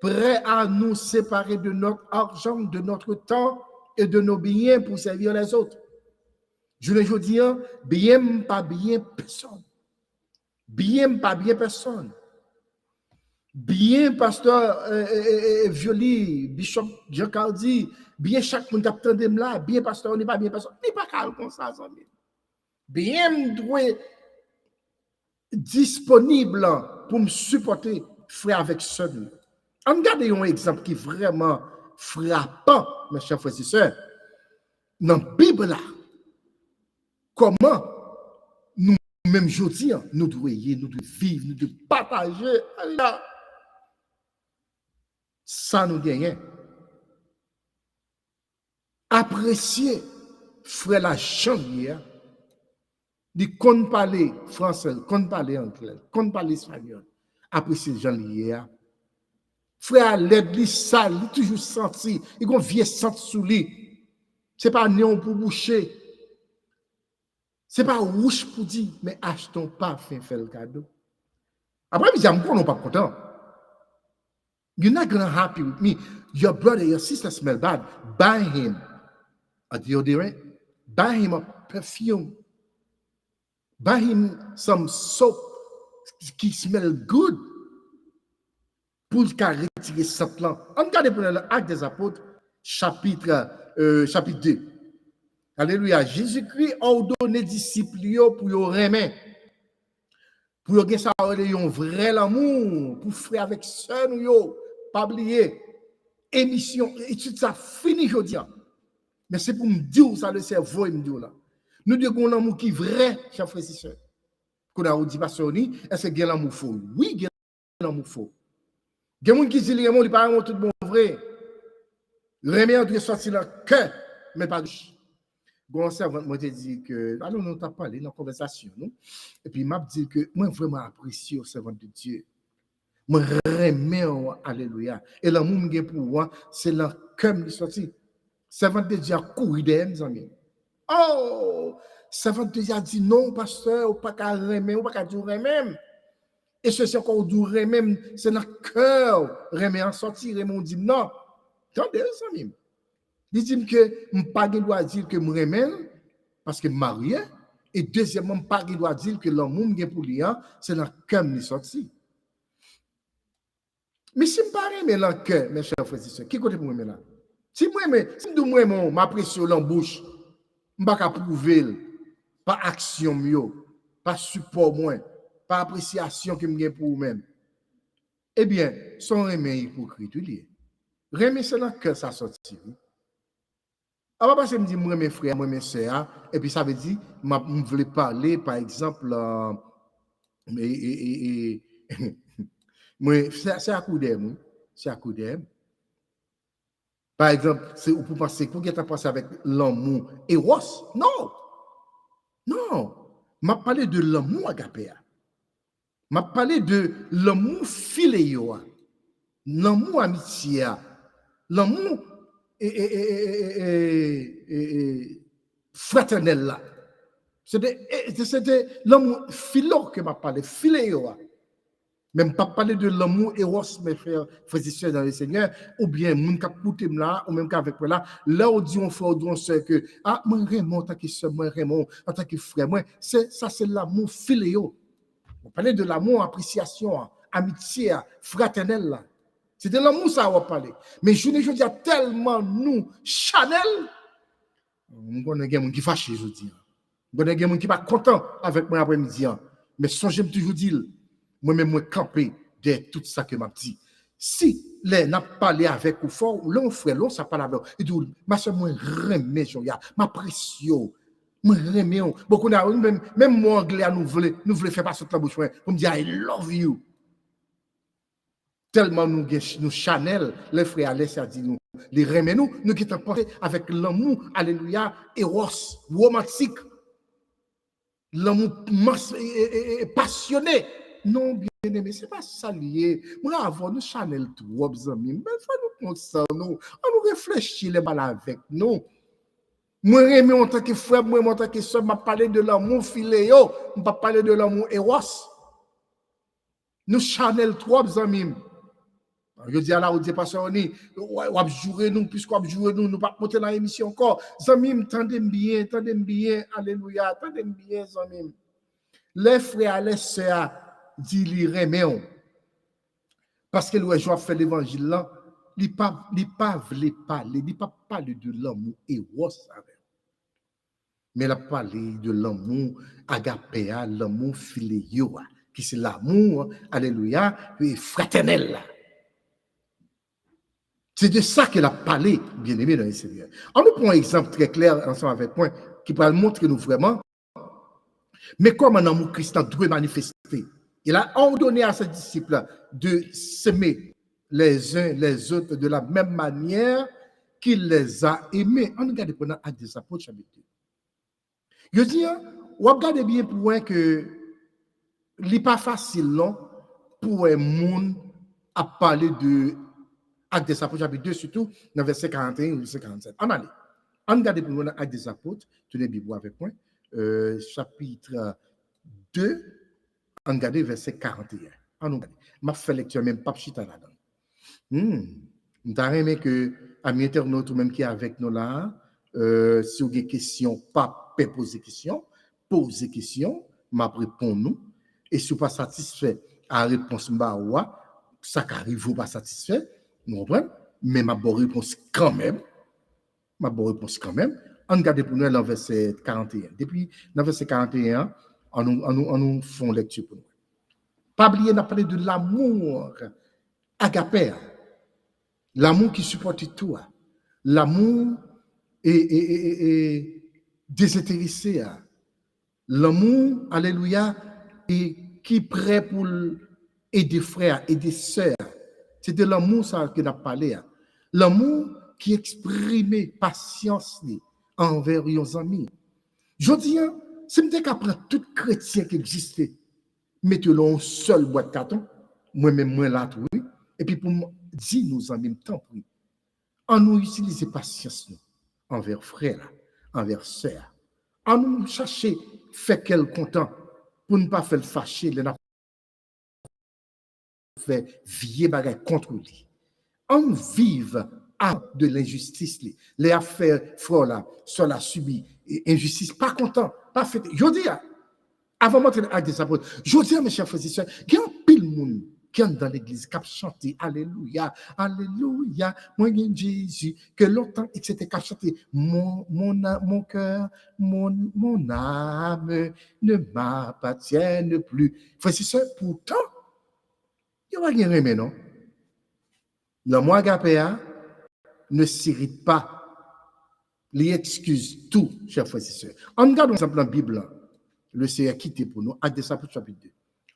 Speaker 1: prêts à nous séparer de notre argent, de notre temps et de nos biens pour servir les autres. Je le dis, bien pas bien personne. Bien pas bien personne. Bien pasteur Violi, Bishop Jean Cardi, bien chaque monde qui attendait là, bien pasteur, on n'est pas bien personne. N'est pas calme comme ça, amis. Bien doit disponible pour me supporter frère avec sœur. On regarde un exemple qui est vraiment frappant, mes chers frères et sœurs. Dans la Bible, là, comment nous, même aujourd'hui, nous devons vivre, nous devons partager. Ça nous gagne. Apprécier, frère la chambre, dit qu'on parle français, qu'on parle anglais, qu'on parle espagnol. Apprécier Jean Lier. Frère, l'église sale, il toujours senti, il a un vieux sang sous lui. Ce n'est pas néon pour boucher. Ce n'est pas rouge pour dire, mais achetons pas, fait le cadeau. Après, je dis, on n'est pas content. You're not going to happy with me. Your brother, your sister smell bad. Buy him a deodorant. Buy him a perfume. Buy him some soap qui smell good. Pour retirer cette langue. On regarde pour l'acte des apôtres, chapitre 2. Alléluia. Jésus-Christ a ordonné disciples pour y remettre. Pour y ça un vrai amour, pour faire avec sœur nous, pas oublier. Émission, étude ça fini aujourd'hui. Mais c'est pour me dire ça le cerveau me dit là. Nous devons un amour qui est vrai, chers frères et sœurs. Qu'on a dit pasteur ni, est-ce que l'amour faux? Oui, l'amour faux. Il y a des gens qui disent que l'amour n'est pas tout bon vrai. Remet entre sorti le cœur, mais pas gauche. Bon, servant m'a dit que, alors nous avons parlé dans la conversation, non? Et puis il m'a dit que moi vraiment apprécié au servant de Dieu. Moi remets, alléluia. Et l'amour que pour moi, c'est le cœur qui sorti. Servant de Dieu a couru des amis. Oh! Servant de Dieu a dit non, pasteur, ou pas qu'à remettre, ou pas qu'à dire même. Et ceci encore duré même, c'est dans le cœur, remet en sortir, et on dit non. Attendez, les amis. Il dit que je n'ai pas le droit de dire que je remets, parce que je suis marié. Et deuxièmement, je n'ai pas le droit de dire que l'amour que pour lui, c'est dans le cœur qui est sorti. Mais si je ne pas remets dans le cœur, mes chers frères et sœurs, qui côté pour moi là? Si je remets ma pression dans la bouche, je ne peux pas prouver, pas action, pas support, pas appréciation que je pour vous-même. Eh bien, son remède hypocrite, remède c'est dans le cœur ça sorti. Alors, parce que je me dis, moi, mes frères, moi, mes soeurs, et puis ça veut dire, je voulais parler, par exemple, c'est à coup d'aime, c'est à coup d'aime. Par exemple, c'est pour penser, pour que tu pensé avec l'amour Eros? Non, non. Je parlé de l'amour agapé. Je parlé de l'amour philéo, l'amour amitié, l'amour fraternel là. C'était l'amour philo que m'a parlé, philéo. Même pas parler de l'amour Eros, mes frères et sœurs dans le Seigneur, ou bien mon cap là, ou même qu'avec moi là où dit on frère, on sœur que ah moi Raymond en tant que sœur, moi Raymond en tant que frère, moi ça c'est l'amour philéo. On parlait de l'amour, appréciation, amitié, fraternel là. C'est de l'amour ça on va parler. Mais je ne dis tellement nous Chanel, on connaît des gens qui fâchent je dis. On connaît des gens qui pas content avec moi après-midi. Mais songez toujours dire moi-même, moi, camper de tout ça que m'a dit. Si les n'a parlé avec ou fort, l'on frère, l'on ça parle avec, et dit, ma soeur, moi, remets, ma pression, Moi, remets, beaucoup même moi, anglais, nous voulons faire passer la bouche pour me dire I love you. Tellement nous Chanel, les frères Alès a dit nous, les remets nous qui t'en pensé avec l'amour, alléluia, éros, romantique, l'amour passionné. Non, bien aimé, c'est pas ça lié. Moi, avant nous Chanel trop, amis, mais faut nous ça nous, on nous réfléchir les balles avec nous. Moi, remets en tant que frère, moi, en tant que soeur, m'a parlé de l'amour filéo, on pas parler de l'amour éros. Nous Chanel trop, amis. Je dis à la route, pasteur, on va jouer nous, puisqu'on va jouer nous, nous pas monter dans l'émission encore. Zamim, tendez bien, alléluia, tendez bien, Zamim. Les frères, les sœurs, disent les remet. Parce que le jour fait l'évangile là, il pas voulait parler, il pas parler de l'amour éros avec. Mais il a parlé de l'amour agapéa, l'amour philéo, qui c'est l'amour, alléluia, fraternel. C'est de ça qu'elle a parlé, bien aimé dans le Seigneur. On nous prend un exemple très clair ensemble avec moi qui va montrer nous vraiment, mais comme un amour Christ doit manifester. Il a ordonné à ses disciples de s'aimer les uns les autres de la même manière qu'il les a aimés. On regarde pendant Actes des Apôtres, chapitre 2. Je dis, on regarde bien pour voir que ce n'est pas facile non, pour un monde à parler de Actes des Apôtres, chapitre 2, surtout dans verset 41 ou verset 47. On allait. On regarde pour nous dans Actes des Apôtres, tenez Bible avec moi, chapitre 2, on regarde verset 41. On regarde. Je fais lecture même pas chita là-dedans. Je aimé que amis internautes ou même qui est avec nous là, si vous avez des questions, pas poser questions, posez questions, m'a répond nous. Et si vous pas satisfait à la réponse ça arrive vous pas satisfait, vous comprenez? Mais ma bonne réponse quand même. On regarde pour nous dans verset 41. Depuis dans verset 41, on nous font lecture pour nous. Pas oublier de parler de l'amour agapé. L'amour qui supporte tout. L'amour désintéressé. L'amour, alléluia, et qui est prêt pour aider frères et des sœurs. C'est de l'amour ça que n'a parlé. L'amour qui exprime patience envers nos amis. Je dis, si je prends tout chrétien qui existait, mettez-le en seul boîte de carton, moi-même, moi là, oui, et puis pour dire nos amis, tant oui, on nous utilise patience envers frères, envers sœurs. On nous chercher faire quel content pour ne pas faire fâcher, les faire vieillir bagarre contre lui. On vive de l'injustice, les affaires frères là, sur la subi, injustice, pas content, pas fait. Je dis, avant de montrer l'acte des apôtres, je dis à mes chers frères et sœurs, il y a un pile monde qui est dans l'église, qui a chanté Alléluia, Alléluia, moi Jésus, que longtemps, etc., qui a chanté mon cœur, mon âme ne m'appartiennent plus. Frères et sœurs, pourtant, il n'y a rien aimé, non? Le moi agapéa ne s'irrite pas. Les excuses tout, chers frères et sœurs. On regarde ensemble la Bible, le Seigneur quitté pour nous, Actes des Apôtres, chapitre 2.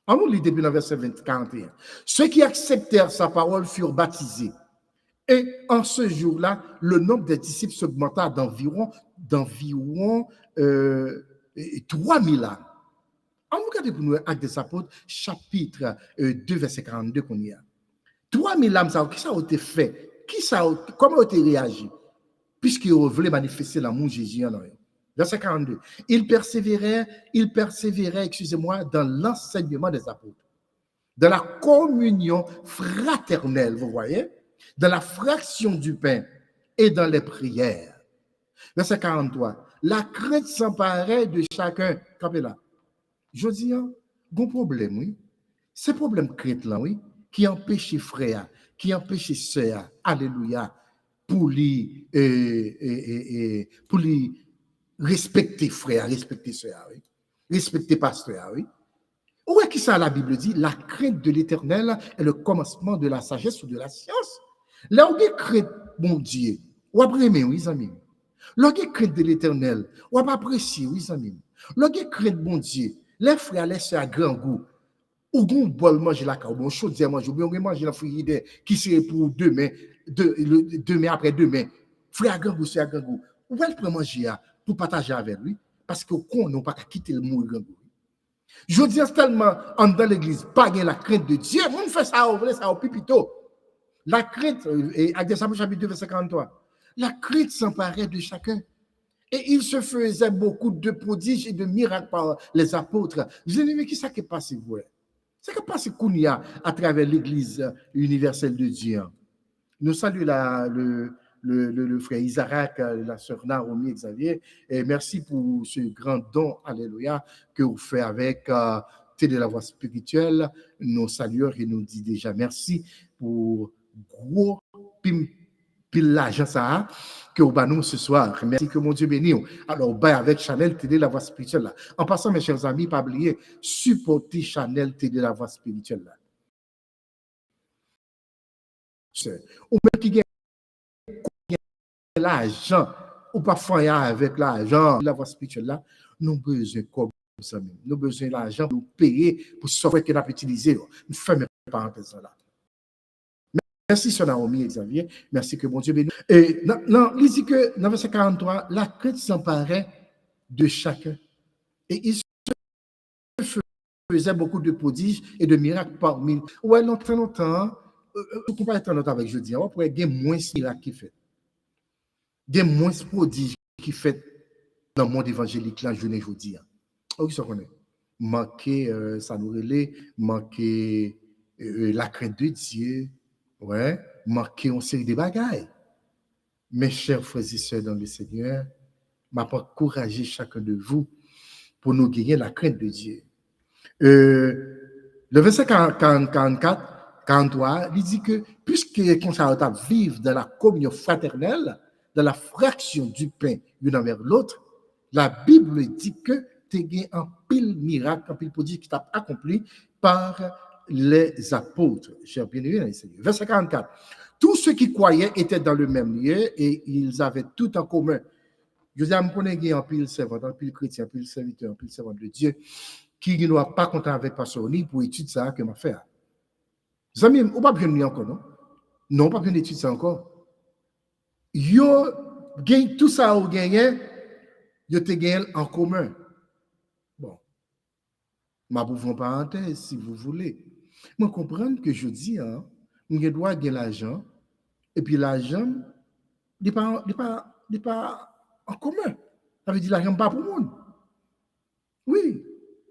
Speaker 1: On nous lit depuis le verset 41. Ceux qui acceptèrent sa parole furent baptisés. Et en ce jour-là, le nombre des disciples s'augmenta d'environ 3000 âmes. On regarde pour nous, Actes des Apôtres, chapitre 2, verset 42 qu'on y a. 3000 âmes, qui ça a été fait? Comment a été réagi? Puisqu'ils voulaient manifester l'amour de Jésus en eux. Verset 42. Ils persévéraient, excusez-moi, dans l'enseignement des apôtres, dans la communion fraternelle, vous voyez, dans la fraction du pain et dans les prières. Verset 43. La crainte s'emparait de chacun. Capez là. Je dis, bon problème, oui. Ce problème crainte là, oui, qui empêche les frères, qui empêche les sœurs, alléluia, pour les respecter frères, respecter sœurs, oui. Respecter pasteurs, oui. Où est-ce que ça la Bible dit? La crainte de l'Éternel est le commencement de la sagesse ou de la science. Là où il crainte mon Dieu, ou après, oui, amis. Lorsque crainte de l'éternel, on va apprécier, oui, amis. Lorsque crainte bon Dieu, les frères, les sœurs à grand goût, ou gon bol manger la carne, bon chose à manger, ou bien manger la frigidaire qui serait pour demain, demain après demain. Frère à grand goût, c'est à grand goût. Ou va le prendre manger pour partager avec lui, parce que qu'on n'a pas qu'à quitter le mot grand goût. Je dis tellement en dans l'église, pas la crainte de Dieu, on fait ça au pipito. La crainte, et Actes chapitre 2, verset 43, la crainte s'emparait de chacun. Et il se faisait beaucoup de prodiges et de miracles par les apôtres. Je dis, mais qui ça qui est passé, vous? C'est qui est passé Kounia à travers l'église universelle de Dieu. Nous saluons le frère Isaac, la sœur Naomi Xavier, et merci pour ce grand don, alléluia, que vous faites avec Télé la Voix spirituelle. Nous saluons et nous disons déjà merci pour gros pile l'argent ça que vous nous ce soir. Merci que mon Dieu bénisse. Alors, bah avec Chanel Télé la Voix spirituelle là. En passant, mes chers amis, pas oublier, supporter Chanel Télé la Voix spirituelle là. Ou même qui gagne l'argent, ou pas faire avec l'argent, la Voix spirituelle là, nous avons besoin comme ça même. Nous avons besoin d'argent pour payer pour ce software qu'on a utilisé. Nous fermons parenthèse là. Merci, Sœur Naomi Xavier. Merci que bon Dieu bénisse. Et non, il dit que dans verset 43, la crainte s'emparait de chacun. Et il se faisait beaucoup de prodiges et de miracles parmi. Ouais, longtemps, on peut pas être longtemps avec jeudi. On pourrait gagner moins de miracles qui fait. Gagner moins de prodiges qui fait dans le monde évangélique, là, je ne dis pas. Ok, ça connaît. Manquer, ça nous relève, manquer la crainte de Dieu. Ouais, manquer une série de bagailles. Mes chers frères et sœurs dans le Seigneur, m'a encouragé chacun de vous pour nous gagner la crainte de Dieu. Le verset 44, 43, il dit que puisque les consacrateurs vivent dans la communion fraternelle, dans la fraction du pain l'un envers l'autre, la Bible dit que tu as gagné un pile miracle, un pile prodige qui t'a accompli par les apôtres. Chers bien-aimés, verset 44. Tous ceux qui croyaient étaient dans le même lieu et ils avaient tout en commun. Je dis à me connaître un pile servant, un pile chrétien, un pile serviteur, un pile servant de Dieu, qui ne doit pas compter avec Pasteur Oni pour étudier ça que m'a fait. Vous amis, on pas bien lui encore, non? Non, pas bien étudier ça encore. Yo gagne tout ça au gagné, yo te gagne en commun. Bon. Ma bouffe en parenthèse, si vous voulez. Mais comprendre que je dis, hein, on doit gagner l'argent, et puis l'argent, n'est pas en commun. Ça veut dire l'argent n'est pas pour le monde. Oui.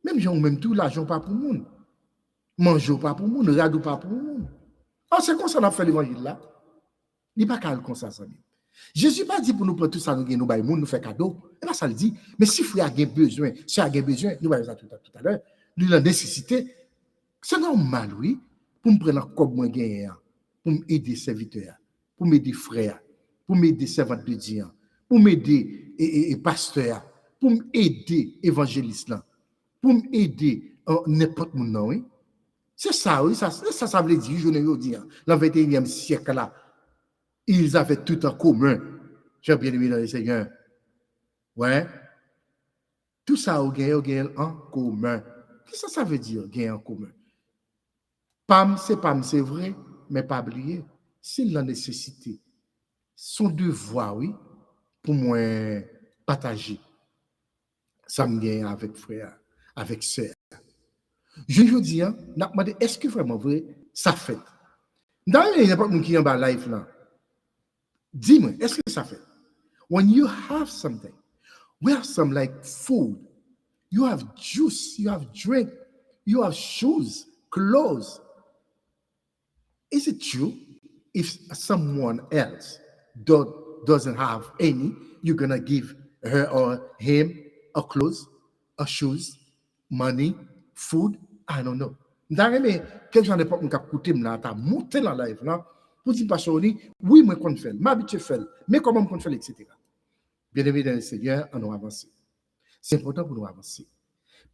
Speaker 1: Même tout, l'argent pas pour le monde. Manger pas pour le monde, regarder pas pour le monde. Alors, c'est comme ça qu'on a fait l'évangile là. Il n'est pas calme comme ça, ça. Jésus pas dit pour nous prendre tout ça, nous gagner, nous faire cadeau. Et là, ça le dit. Mais si frère a besoin, si a besoin, nous allons ça tout à l'heure, nous la nécessité, c'est normal, oui, pour me prendre comme moi gagner, pour m'aider serviteurs, pour m'aider frères, pour m'aider servants de Dieu, pour m'aider et pasteur, pour m'aider évangéliste là, pour m'aider n'importe où, non, oui. C'est ça, oui, ça veut dire, je ne veux dire, dans le 21e siècle là, ils avaient tout en commun. J'ai bien aimé dans le Seigneur. Ouais. Tout ça, au gain en commun. Qu'est-ce que ça veut dire, gain en commun? Pam, c'est vrai, mais pas oublier. C'est la nécessité. Son devoir, oui, pour moi, partager. Ça me gagne avec frère, avec sœur. Je veux dire, est-ce que vraiment vrai, ça fait? Dans il n'y a pas de qui est en bas live là. Dis-moi, est-ce que ça fait? When you have something, we have some like food, you have juice, you have drink, you have shoes, clothes. Is it true if someone else doesn't have any, you're going to give her or him a clothes, a shoes, money, food? I don't know. Mais quel genre de peuple qui a coûté là, t'as monté dans la live là, pour dire pas oui, moi qu'on fait, m'habituer faire, mais comment qu'on fait, etc. Bien aimé dans le Seigneur, on a avancé. C'est important pour nous avancer.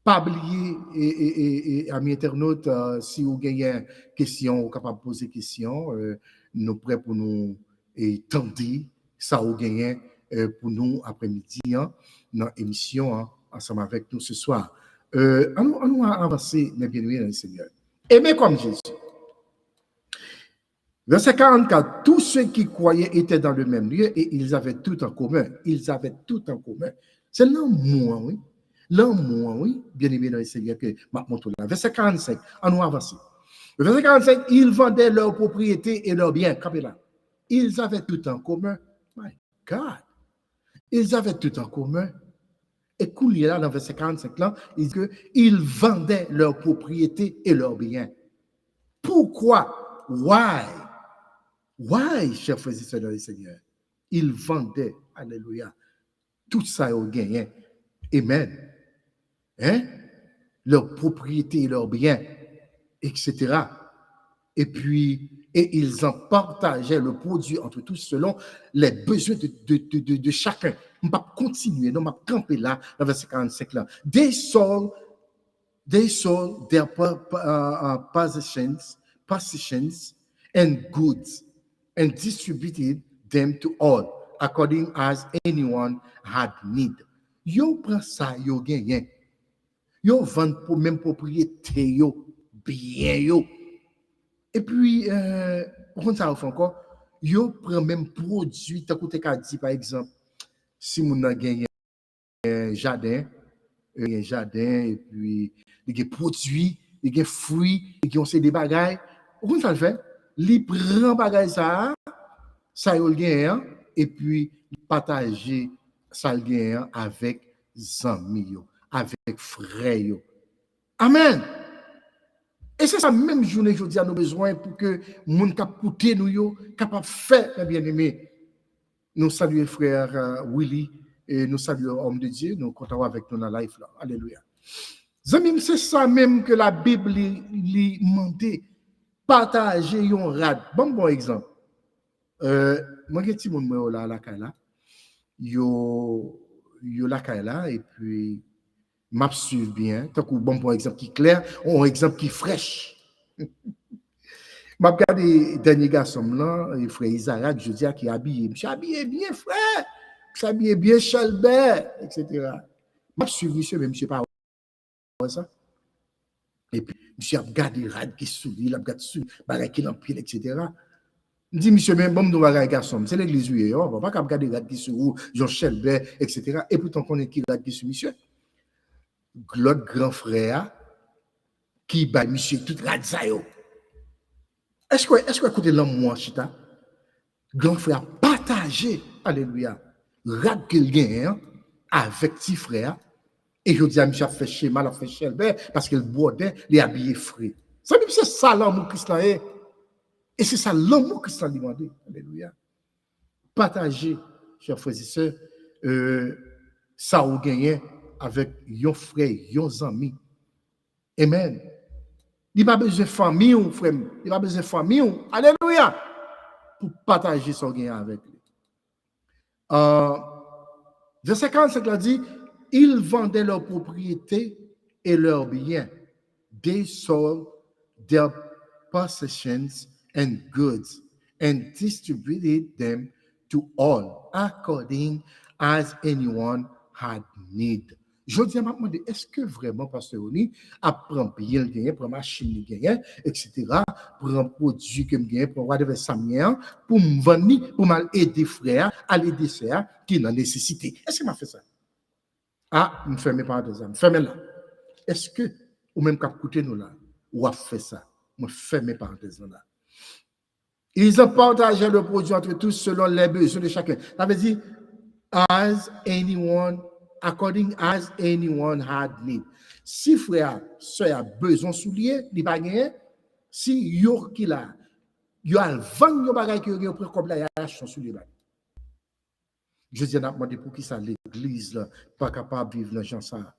Speaker 1: Pas oublier, et amis internautes, si vous avez une question, vous capable de poser une question, nous prêts pour nous tenter, ça vous gagnez, pour nous après-midi, hein, dans l'émission, hein, ensemble avec nous ce soir. On nous avancer, mes bien-aimés dans le Seigneur. Aimez comme Jésus. Verset 44, tous ceux qui croyaient étaient dans le même lieu et ils avaient tout en commun. Ils avaient tout en commun. C'est l'amour, oui. L'amour, oui, bien-aimé dans le Seigneur, que ma montre là. Verset 45, on nous avance. Verset 45, ils vendaient leurs propriétés et leurs biens. Capez là. Ils avaient tout en commun. My God. Ils avaient tout en commun. Et coulier là, dans verset 45, là, il dit qu'ils vendaient leurs propriétés et leurs biens. Pourquoi? Why? Why, chers frères et sœurs dans le Seigneur? Ils vendaient, alléluia, tout ça au gain. Amen. Hein? Leurs propriétés, leurs biens, etc. Et puis, et ils en partageaient le produit entre tous selon les besoins de chacun. On va continuer, on va camper là, dans verset 45 là. They sold their possessions and goods and distributed them to all, according as anyone had need. Yo prend ça, yo gagne. Yo vend pour même propriété, yo bien yo. Et puis, on ça fait encore, yo prend même produit, t'as côté qu'a dit par exemple, si mon a gagné un jardin, et puis il y a produits, il y a fruits, il y a des bagailles. On ça le fait, il prend bagaille ça y gagne et puis partager ça le gagne avec amis, avec frères. Amen. Et c'est ça même journée que je dis à nos besoins pour que monde cap écouter nous capable faire mes bien-aimés. Nous saluons frère Willy et nous saluons homme de Dieu, nous comptons avec nous dans la life là. Alléluia. Zami, c'est ça même que la Bible lui demandait partager un rad. Bon exemple. Moi j'ai petit monde là la caille yo la caille là et puis m'a suivre bien. Tant que bon exemple qui clair, un exemple qui fraîche. M'a regardé dernier garçon là, le frère Isaac, je dis qui est habillé, monsieur habillé bien frère, monsieur habillé bien Chalbert, etc. M'a suivi monsieur même je sais pas ça. Et puis monsieur a regardé rad qui sourit, il a regardé sur bagay qui dans pied etc. Je dis monsieur même bon nous bagay garçon, c'est l'église oui, on va pas regarder rad qui sur Jean Chalbert etc. Et pourtant qu'on est qui rad qui sur monsieur. L'autre grand frère qui bat monsieur tout rad ça yo. Est-ce que écoutez l'homme chita? Grand frère partager, alléluia, rad qu'il gagne avec petit frère. Et je dis à monsieur fait schéma, la fait chelbert parce qu'il boudait, il habillé frais. Ça même c'est ça l'amour Christ est. Et c'est ça l'amour Christ lui demandé. Alléluia. Partager, chers frères et sœurs, ça ou gagné avec yon frère, yon amis. Amen. Il n'a pas besoin de famille, frère. Il n'a pas besoin de famille. Alléluia. Pour partager son gain avec lui. Verset 45 là dit, ils vendaient leurs propriétés et leurs biens. They sold their possessions and goods and distributed them to all according as anyone had need. Je dis à ma demande, est-ce que vraiment, Pasteur Oni, apprend bien le gagner, prend machine le gagner, etc., prend produit que me gagner, pour avoir des samien, pour me vendre, pour m'aider frère, à l'aider sœur, qui n'a nécessité. Est-ce que m'a fait ça? Ah, me fermez par deux ans, fermez là. Est-ce que, ou même qu'à côté nous là, ou a fait ça? Me fermez par deux ans là. Ils ont partagé le produit entre tous selon les besoins de chacun. Ça veut dire, according as anyone had need. Si frère, soeur a besoin de soulier, il va gagner. Si yo qui là, yo a vendre yo bagay qui yo prend comme là, il achète son soulier. Je dis à demandé pour qui ça l'église là pas capable de vivre dans gens ça.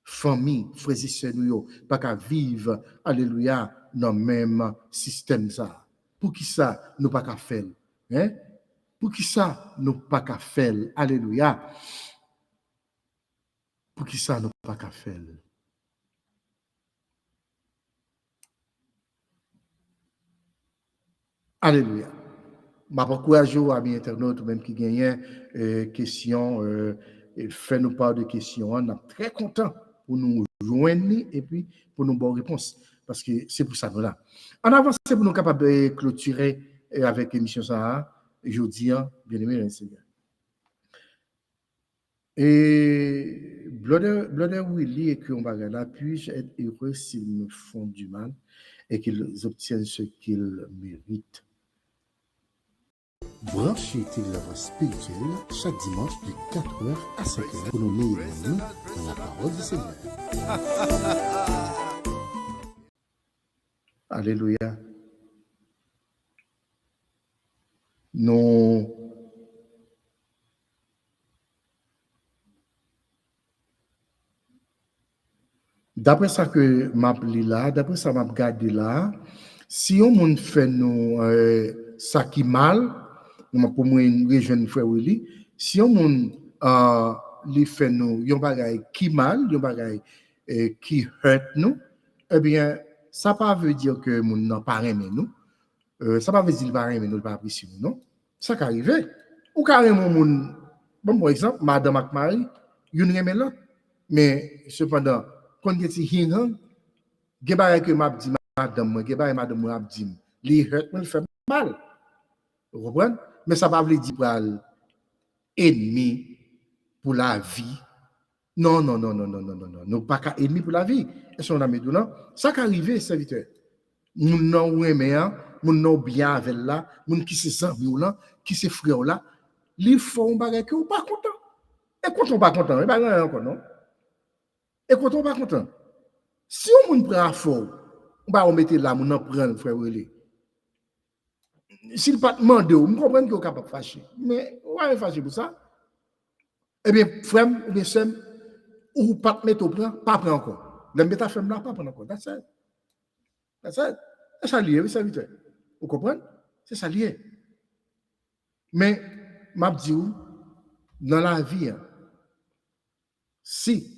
Speaker 1: Famille, frères et sœurs nous pas capable vivre alléluia dans même système ça. Pour qui ça nous pas capable faire, hein? Pour qui ça nous pas capable faire, alléluia. Pour qui ça nous pas capable faire. Alléluia. Je encourage à mes internautes, même qui gagnent questions, fait-nous part de questions. On est très content pour nous joindre et puis pour nous bonnes réponses. Parce que c'est pour ça nous là. En avance, pour nous capables de clôturer avec l'émission ça, je dis, bien aimé, Seigneur. Et Blooder Willy écrit en bagage là, puis-je être heureux s'ils me font du mal et qu'ils obtiennent ce qu'ils méritent. Branchez télévision spirituelle chaque dimanche de 4h à 5h pour nous méditer dans la parole du Seigneur. Alléluia. Non. D'après ça que m'a pris là, d'après ça m'a regardé là, si on monde fait nous ça qui mal, pour moi une jeune frère Willy, si on monde les fait nous yon bagay qui mal, yon bagay qui hurt nous, eh bien ça pas veut dire que moun nan pas aimer nous. Ça pas veut dire pas aimer nous, pas apprécier nous, non. Ça qui arrive. Ou carrément moun bon par exemple, madame ak Marie, yon aime l'autre, mais cependant quand il y a un gen bagay que m'a dit madame, gen bagay madame m'a dit, li hurt me fait mal. Vous comprenez? Mais ça pas veut dire pour ennemi pour la vie. Non, non, non, non, non, non, non, non. Nous pas qu'à ennemi pour la vie. Est-ce qu'on a mis non? Ça qui arrive, serviteur. Nous non aimer, nous non bien avec là, nous qui se sent là, qui se frère là, li font bagay que ou pas content. Et quand on pas content, et ben encore non. Et quand on pas content, si on moun prend fort, on va mettre là, on prend frère Relé. S'il pas demander, on comprend qu'il est capable de fâcher. Mais on va fâcher pour ça. Eh bien, frère, ou bien sœur, ou pas mettre au plan, pas prendre encore. Le mettre à femme là, pas prendre encore. That's it. That's it. C'est ça lié, oui, c'est vite. Vous comprenez? C'est ça lié. Mais, m'a dit, dans la vie, si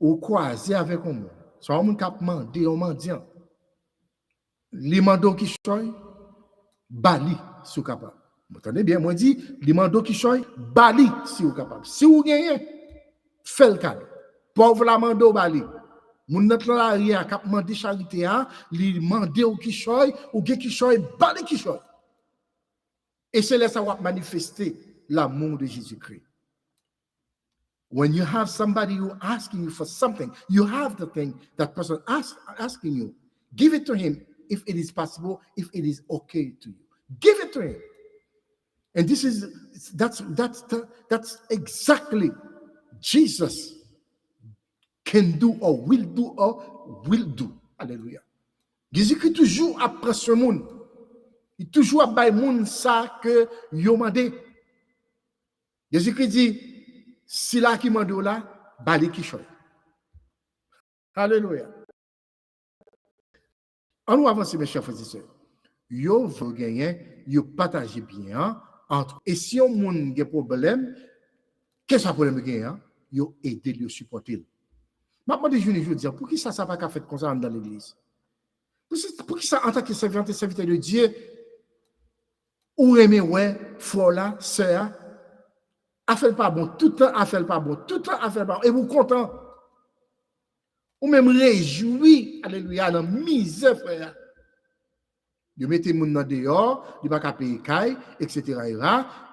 Speaker 1: vous croisez avec un monde, soit un monde qui a demandé, un mendiant, les mandats qui choy, bali, si vous capable. Vous entendez bien, moi dit, les mandats qui choy, bali, si vous capable. Si vous gagnez, faites le cadeau. Pauvre la mando bali. Moun nan la ria k'ap mande charité a, li mande ou ki choy, ou ge ki choy, bali ki choy. Et c'est là ça va manifester l'amour de Jésus-Christ. When you have somebody who asking you for something, you have the thing that person asking you. Give it to him if it is possible, if it is okay to you. Give it to him. And this is that's exactly Jesus can do or will do. Alléluia. Jésus-Christ toujours après ce monde. Il toujours après le monde ça que yo mandé. Jésus-Christ dit si là qui mande là, bali qui choy. Alléluia. On nous avance mes chers frères et sœurs. Yo veut gagner, yo partager bien entre et si on monde a problème, qu'est-ce que ça problème gagne yo aider le supporter. Maintenant, je veux dire, pour qui ça n'a pas fait comme ça dans l'église? Pour qui ça, en tant que serviteur de Dieu, ou aimer, ouais, frère là, sœur, a fait pas bon, tout le temps, a fait pas bon, tout le temps, a fait pas bon, et vous content? Ou même réjoui, alléluia, dans la misère, frère. Vous mettez mon nom dehors, vous ne pouvez pas payer caille, etc.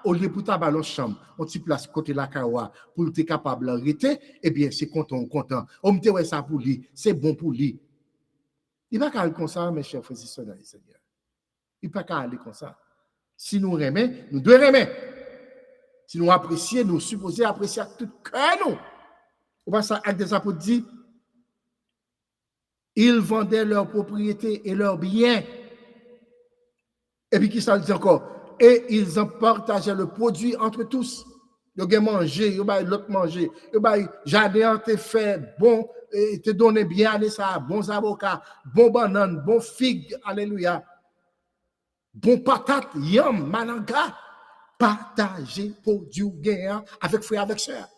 Speaker 1: Au lieu pour ta ballon chambre, on t'y place côté la kawa pour être capable d'arrêter, eh bien, c'est content. On me dit, ça pour lui, c'est bon pour lui. Il ne va pas aller comme ça, mes chers frères et sœurs dans le Seigneur. Il ne va pas aller comme ça. Si nous aimons, nous devons aimer. Si nous apprécions, nous supposons apprécier à tout cœur, nous. On va ça avec des apôtres dit, ils vendaient leurs propriétés et leurs biens. Et puis, qui ça dit encore? Et ils en partageaient le produit entre tous. Ils ont mangé, ils ont l'autre mangé. Ils ont jardin te fait bon, te donné bien, allez ça, bons avocats, bon banane, bon figue, alléluia. Bon patate, yam, mananga. Partager produit gain avec frère, avec sœur.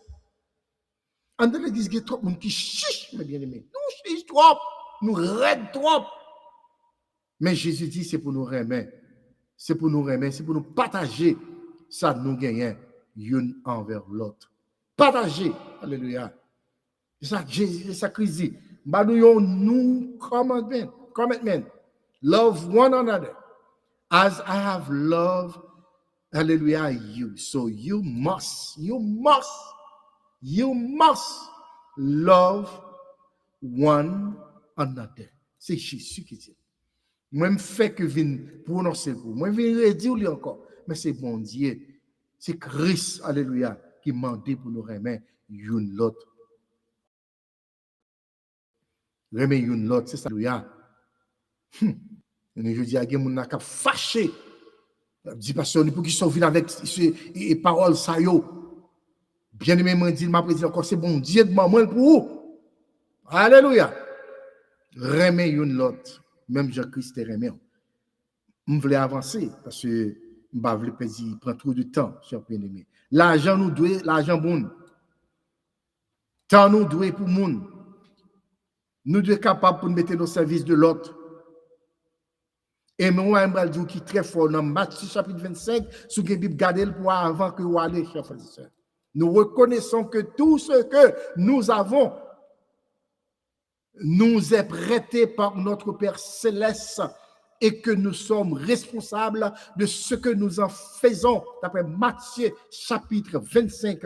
Speaker 1: En dans l'église, il y a trop de monde qui chiche, mes bien-aimés. Nous chiche trop, nous raide trop. Mais Jésus dit, c'est pour nous remettre. c'est pour nous remettre, c'est pour nous partager ça nous gagnons l'un envers l'autre. Partager, alléluia. C'est ça Christ dit. Nous commandment. Love one another as I have loved, hallelujah, you. So you must love one another. C'est Jésus qui dit. Moi, je fais que viens prononcer pour moi, je viens dire encore, mais c'est bon Dieu, c'est Christ, alléluia, qui m'a dit pour nous remettre une l'autre. Remettre une l'autre, c'est ça, alléluia. Je dis à quelqu'un, on a qu'à fâcher. Je dis, parce que pour qu'ils soient venus avec ces paroles, ça y est. Bien aimé, m'a dit, m'a prédit encore, c'est bon Dieu de maman pour vous. Alléluia. Remettre une l'autre. Même Jean-Christ est remis. Je voulais avancer parce que je ne voulais pas prendre trop de temps, cher bien-aimé. L'argent nous doit, l'argent bon. Temps nous doit pour le monde. Nous devons être capables pour nous mettre au service de l'autre. Et moi, je vais dire qui est très fort dans Matthieu chapitre 25, sous la Bible, gardez le point avant que vous allez, chers frères et sœurs. Nous reconnaissons que tout ce que nous avons nous est prêté par notre Père Céleste et que nous sommes responsables de ce que nous en faisons. D'après Matthieu chapitre 25,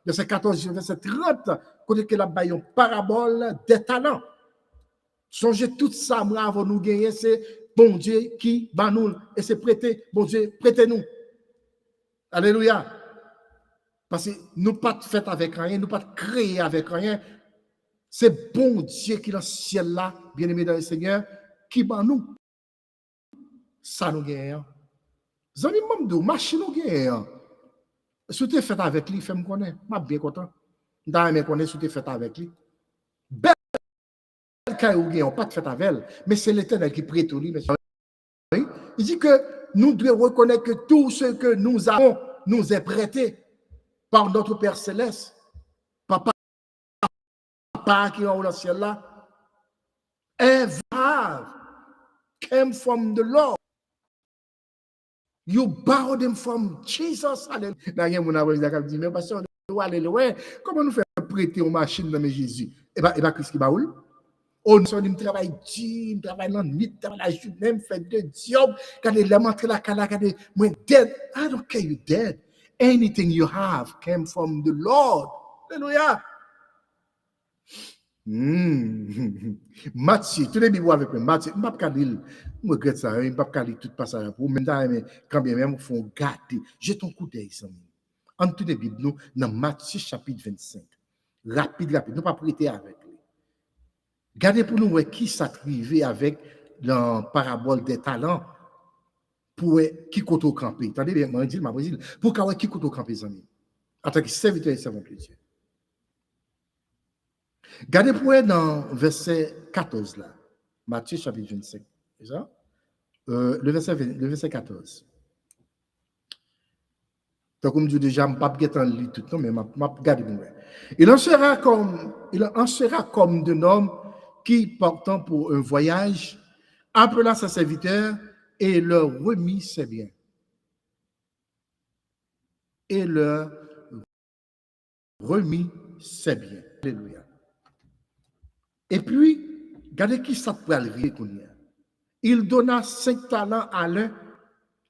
Speaker 1: verset 14, verset 30, côté que la baillon parabole des talents. Songez tout ça, moi, avant nous gagner, c'est bon Dieu qui bat nous et c'est prêté, bon Dieu, prêtez-nous. Alléluia. Parce que nous pas fait avec rien, nous pas créé avec rien. C'est bon Dieu qui est dans le ciel là, bien-aimé dans le Seigneur, qui bat nous. Ça nous gagne. Zami mamdou, machine nous gagne. Si tu es fait avec lui, fais-moi connaître. Je suis bien content. Je suis connaître si tu es fait avec lui. Belle caille ou gagne, pas de fait avec elle, mais c'est l'Éternel qui prête au lui. Il dit que nous devons reconnaître que tout ce que nous avons nous est prêté par notre Père Céleste. Papa qui est dans le ciel là. Have came from the Lord. You borrowed them from Jesus. Alléluia. Mais pasteur, comment nous faisons prêter aux machines dans Jésus? Et bien, Christ qui baoule. On travaille dur, travaille dans la nuit, travaille la journée, fait de job. Quand il est montré la cala, quand il est dead. I don't care you dead. Anything you have came from the Lord. Alléluia. Matthieu, tous les Bibles avec moi. Matthieu, je ne peux pas lire. Je regrette ça. Je ne peux pas lire tout passage pour même temps, quand bien même, il faut garder. J'ai ton coup d'œil, ça. En tous les Bibles, nous, dans Matthieu chapitre 25. Rapide. Nous ne pas prêter avec lui. Gardez pour nous qui s'attrive avec la parabole des talents pour qui compte au campé. Attendez bien, je dis, pour qui compte au campé, les amis. En tant que serviteur et servant de Dieu. Gardez pour dans verset 14 là, Matthieu chapitre 25, c'est ça? Le verset 14. Donc, comme je dis déjà, je ne vais pas lire tout le temps, mais je vais regarder pour moi. Il en sera comme d'un homme qui, partant pour un voyage, appela ses serviteurs et leur remit ses biens. Alléluia. Et puis, regardez qui ça peut arriver. Il donna 5 talents à l'un,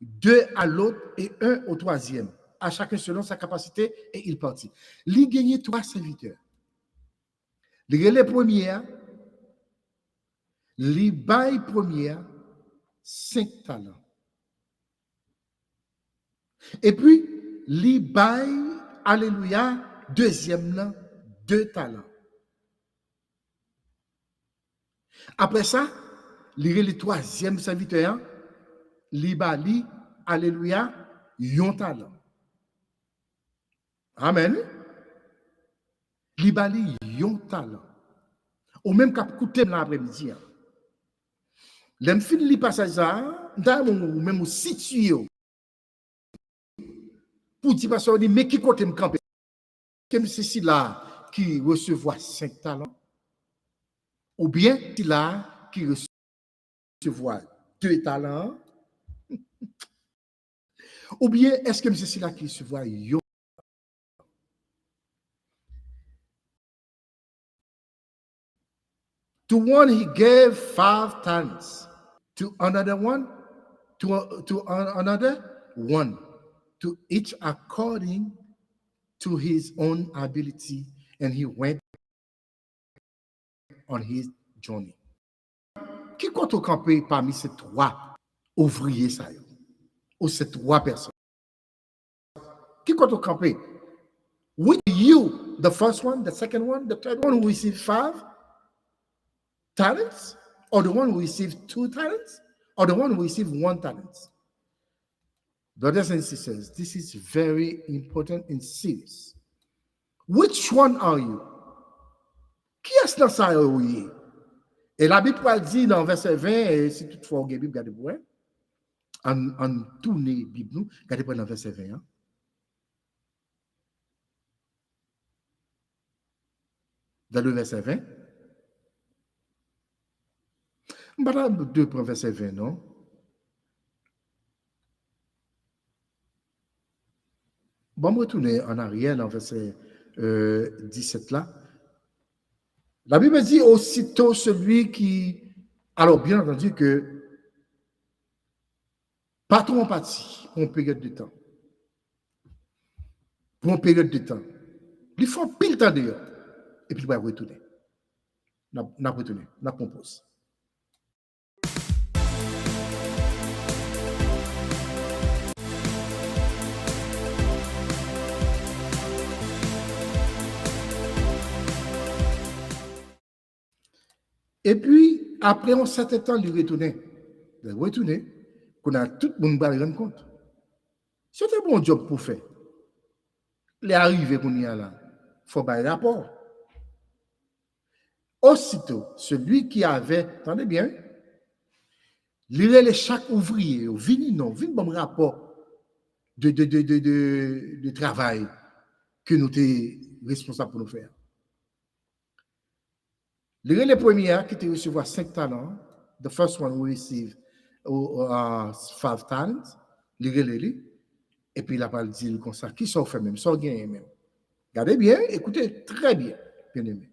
Speaker 1: 2 à l'autre et 1 au troisième, à chacun selon sa capacité, et il partit. Il gagnait 3 serviteurs. Les premiers, les bail premiers, 5 talents. Et puis, les bail, alléluia, deuxième là, 2 talents. Après ça, le troisième serviteur, li, alléluia, yon talent. Amen. Li yon talent. Ou même qu'à écouter l'après-midi. L'aime fin li passage ça, ou même au situé. Pour dire parce que mais qui côté me camper? Comme ceci là qui recevoir 5 talents. Ou bien là qui recevoir 2 talents. Ou bien, est-ce que c'est là qui se voit yo? To one he gave 5 talents, to another one, to another one, to each according to his own ability, and he went on his journey. Qui compte camper parmi ces 3 ouvriers, ça, ou ces 3 personnes? Qui compte camper? With you, the first one, the second one, the third one who received 5 talents, or the one who received 2 talents, or the one who received 1 talent? Brothers and sisters, this is very important and serious. Which one are you? Qui est-ce dans ça? Et la Bible dit dans verset 20, et si toutefois vous avez Bible, regardez pour en tourner Bible, nous, regardez pour dans verset 20. Dans le verset 20. Madame 2 pour verset 20, non? Bon, on va retourner en arrière dans verset 17 là. La Bible dit aussitôt celui qui... Alors, bien entendu que patron parti pour une période de temps. Pour une période de temps. Il faut pile temps d'ailleurs. Et puis il va retourner. On retourner. On compose. Et puis, après un certain temps, il retournait. Il retournait, qu'on a tout le monde va rendre compte. C'est un bon job pour faire. Il est arrivé qu'on y a là. Il faut faire un rapport. Aussitôt, celui qui avait, attendez bien, lire chaque ouvrier, vini bon rapport de travail que nous sommes responsables pour nous faire. Les premiers qui te recevoir 5 talents, the first one will receive 5 talents, et puis il a pas dit comme ça, qui sont fait même, sont gagnés même. Regardez bien, écoutez très bien, bien aimé.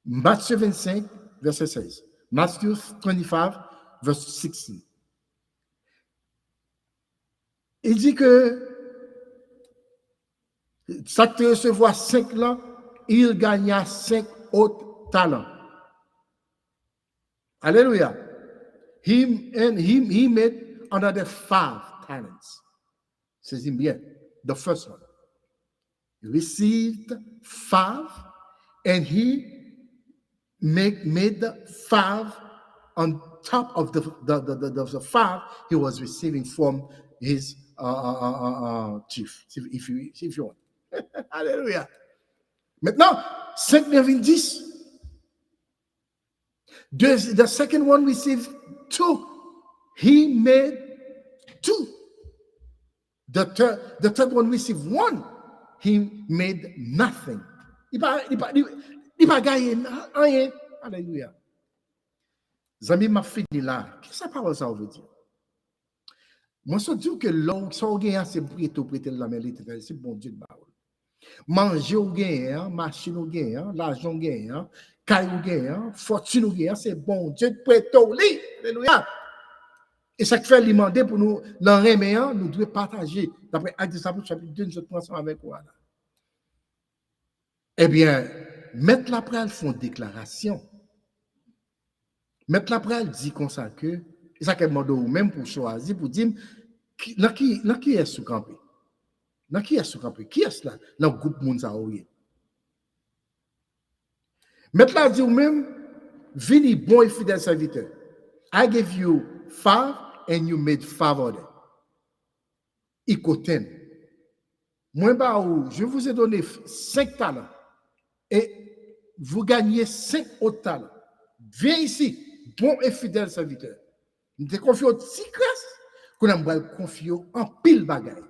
Speaker 1: Matthieu 25, verset 16. Matthew 25, verset 16. Il dit que ça te recevoir 5 là, il gagna 5 autres talents. Alléluia. He made another 5 talents. C'est bien. The first one. He received 5 and he made 5 on top of the 5 he was receiving from his chief, if you want. Alléluia. Maintenant, 5 devient 10. The second one received 2. He made 2. The third one received 1. He made nothing. Il va gagner rien. Alléluia. Zami m'a fini là. Qu'est-ce que ça parle ça veut dire? Moi, je dis que l'homme, si on gagne, c'est prêter la main l'éternel, c'est bon Dieu de parole. Manger ou gagne, machine ou gagne, l'argent gagne, caille ou gagne, fortune ou gagne, c'est bon Dieu de prêter au lit. Alléluia. Et ça fait alimenter pour nous, l'enreméant, nous devons partager. D'après Actes des Apôtres, chapitre 2, nous sommes ensemble avec vous. Eh bien, mettre l'après, elles font déclaration. Mettre l'après, elle dit comme ça que, et ça qu'elle demande même pour choisir, pour dire, qui est sous campé? Qui est sous campé? Qui est là? Dans le groupe Mounsa Ouye. Mettre là, dit ou même, vini bon et fidèle serviteur. I gave you 5 and you made 5 others. Ikoten. Moi, je vous ai donné 5 talents. Et vous gagnez 5 autres talents. Viens ici, bon et fidèle serviteur. Nous te confions au secret qu'on a confié en pile bagaille.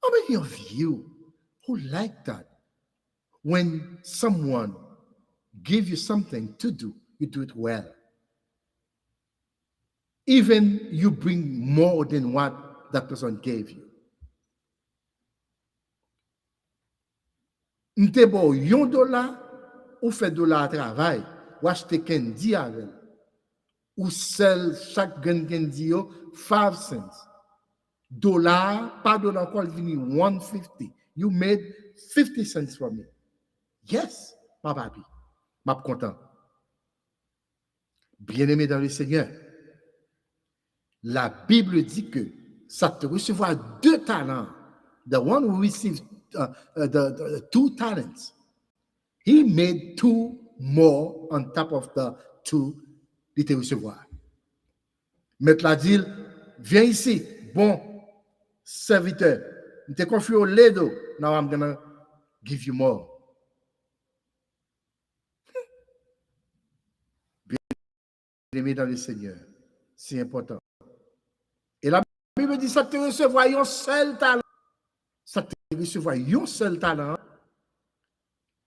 Speaker 1: How many of you who like that? When someone gives you something to do, you do it well. Even you bring more than what that person gave you. M'te bon $1 ou fait $1 travail, ou acheter candy avec, ou sell chaque candy yo 5 cents. Dollar, pas dollar call vini 150. You made 50 cents for me. Yes, ma papi. Ma content. Bien-aimé dans le Seigneur, la Bible dit que ça te recevra 2 talents. The one who received the 2 talents, he made 2 more on top of the 2 qu'il te recevoir. Maître l'a dit, viens ici, bon serviteur. You take off your little, now I'm going to give you more. Bien-aimé dans le Seigneur, c'est important. Et la Bible dit, ça te recevra un seul talent. Ça te recevra un seul talent.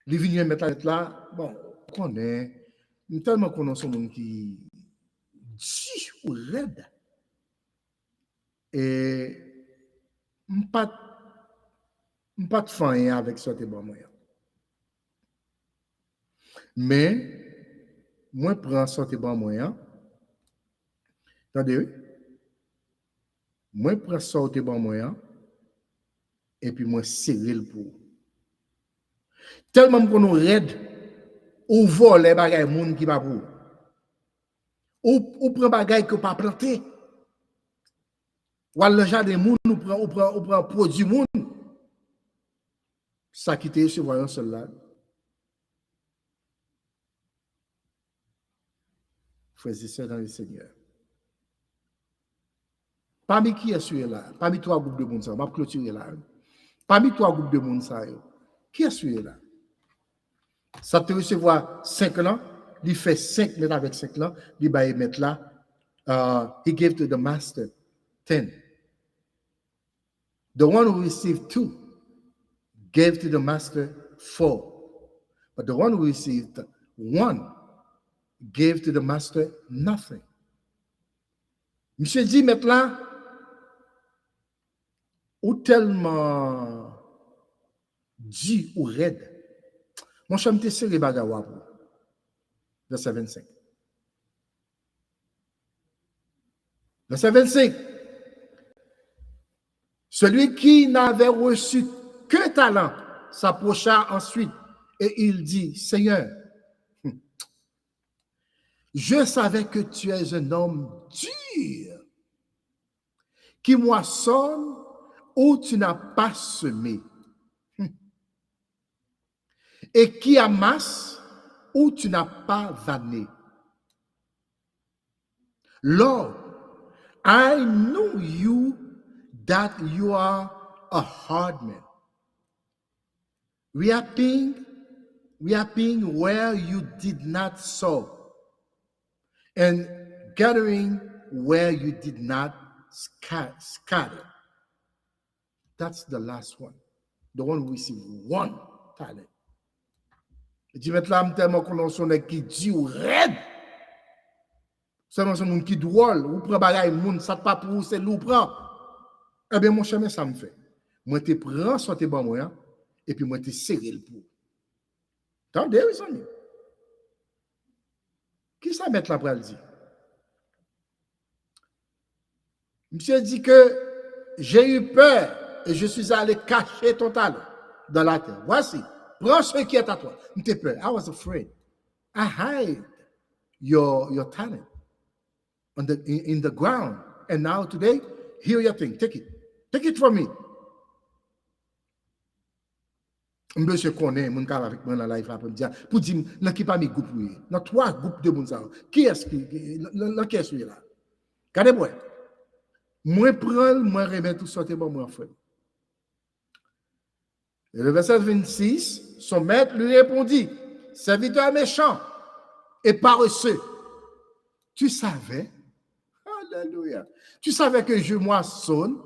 Speaker 1: Les vignes mettent là, bon, on connaît, tellement qu'on a ce monde qui dit ou raide. Et pas de fin avec ça, c'est bon moyen. Mais, moi, prends ça, c'est bon moyen. Attendez, moi, prends ça, c'est bon moyen. Et puis, moi, serrer le pour. Tellement qu'on nous raide, ou vole les bagages moun qui va pour. Ou prend bagages que pas planter. Ou le jardin moun ou prend produit moun. Ça qui te sur voyant seul là. Frères et sœurs dans le Seigneur. Parmi qui est celui là? Parmi 3 groupes de monde ça, m'a clôturer là. Parmi 3 groupes de monde ça, qui est celui là? Ça te recevoir 5 ans, il fait 5 mètres avec 5 ans, il va mettre là. He gave to the master 10. The one who received 2 gave to the master 4. But the one who received 1 gave to the master nothing. Monsieur dit maintenant, ou tellement dit ou raide, mon chum te serré bagawa pour. Verset 25. Verset 25. Celui qui n'avait reçu que talent s'approcha ensuite et il dit, Seigneur, je savais que tu es un homme dur, qui moissonne où tu n'as pas semé, et qui amasse où tu n'as pas vanné. Lord, I know you that you are a hard man, reaping where you did not sow, and gathering where you did not scatter. That's the last one. The one who received 1 talent. Et tu mets là, tellement qu'on sonne qui dit ou raide. Seulement ce monde qui drôle, ou prend bagaille, moun, ça pas pour c'est l'ou prend. Eh bien, mon chemin, ça me fait. Moi, te prends, soit te bon moyen, et puis moi, te serré le pour. Attendez, oui, ça y est. Qui ça met là pour le dire? Monsieur dit que j'ai eu peur et je suis allé cacher ton talent dans la terre. Voici, prends ce qui est à toi. J'ai peur. I was afraid. I hide your talent in the ground. And now today, here your thing. Take it. Take it from me. Monsieur connaît mon cas avec moi dans la life là pour dire dans qui pas mes groupes dans 3 groupes de monde ça. Qui est-ce qui est celui là? Regardez-moi. Moi prends, moi remettre tout sortir bon moi frère. Et le verset 26, son maître lui répondit, serviteur méchant et paresseux, tu savais, alléluia, tu savais que je moissonne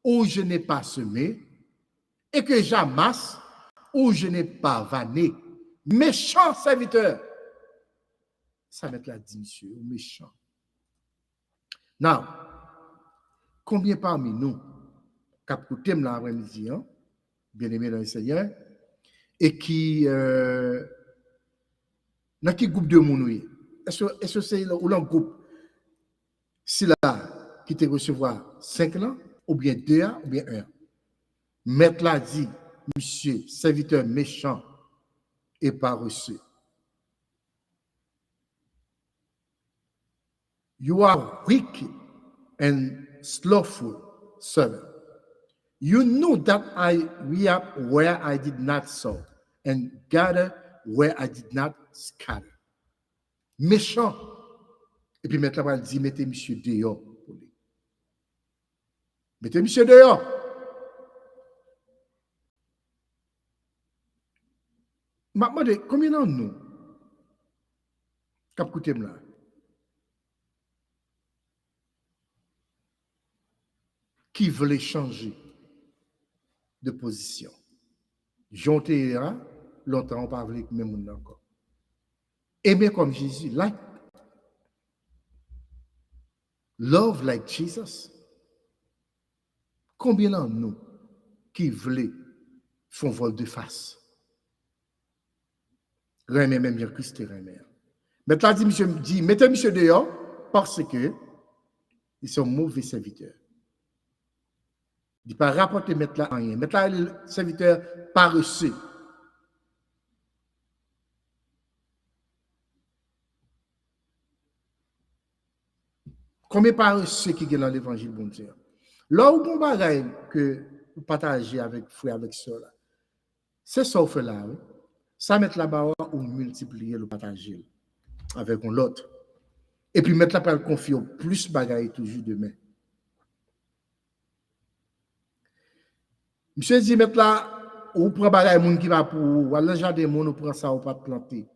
Speaker 1: où je n'ai pas semé et que j'amasse où je n'ai pas vanné. Méchant serviteur. Ça met la dit, monsieur, méchant. Now, combien parmi nous, cap côté l'après-midi, hein, bien-aimés dans le Seigneur, et qui dans quel groupe de monde est-ce que c'est ou un groupe si là qui te recevoir 5 ans ou bien 2 ans ou bien 1. Maître l'a dit, monsieur, serviteur méchant et paresseux. You are wicked and slothful servant. You know that I reap where I did not sow and gather where I did not scatter. Méchant. Et puis maintenant, elle dit, mettez monsieur dehors. Mettez monsieur dehors. Maintenant, combien d'entre nous, cap côté là, qui veulent changer de position? J'étais là, longtemps, on parlait avec même monde encore. Aimer comme Jésus, like. Love like Jesus. Combien d'entre nous qui veulent font vol de face? Remet même bien Christ remet. Maintenant, dit, mettez monsieur dehors parce que ils sont mauvais serviteurs. Il ne pas rapporter mettre là rien. Mettre là le serviteur paresseux. Combien paresseux qui est dans l'évangile bon Dieu? Là où on bagaille que vous partagez avec frère avec soeur là. C'est ça fait là. Oui? Ça mettre là-bas ou multiplier le partager avec l'autre. Et puis mettre là pour le confier plus bagaille toujours demain. Monsieur dit mettre là ou prend bagaille monde qui va pour ou aller jardin monde ou prend ça ou pas planter.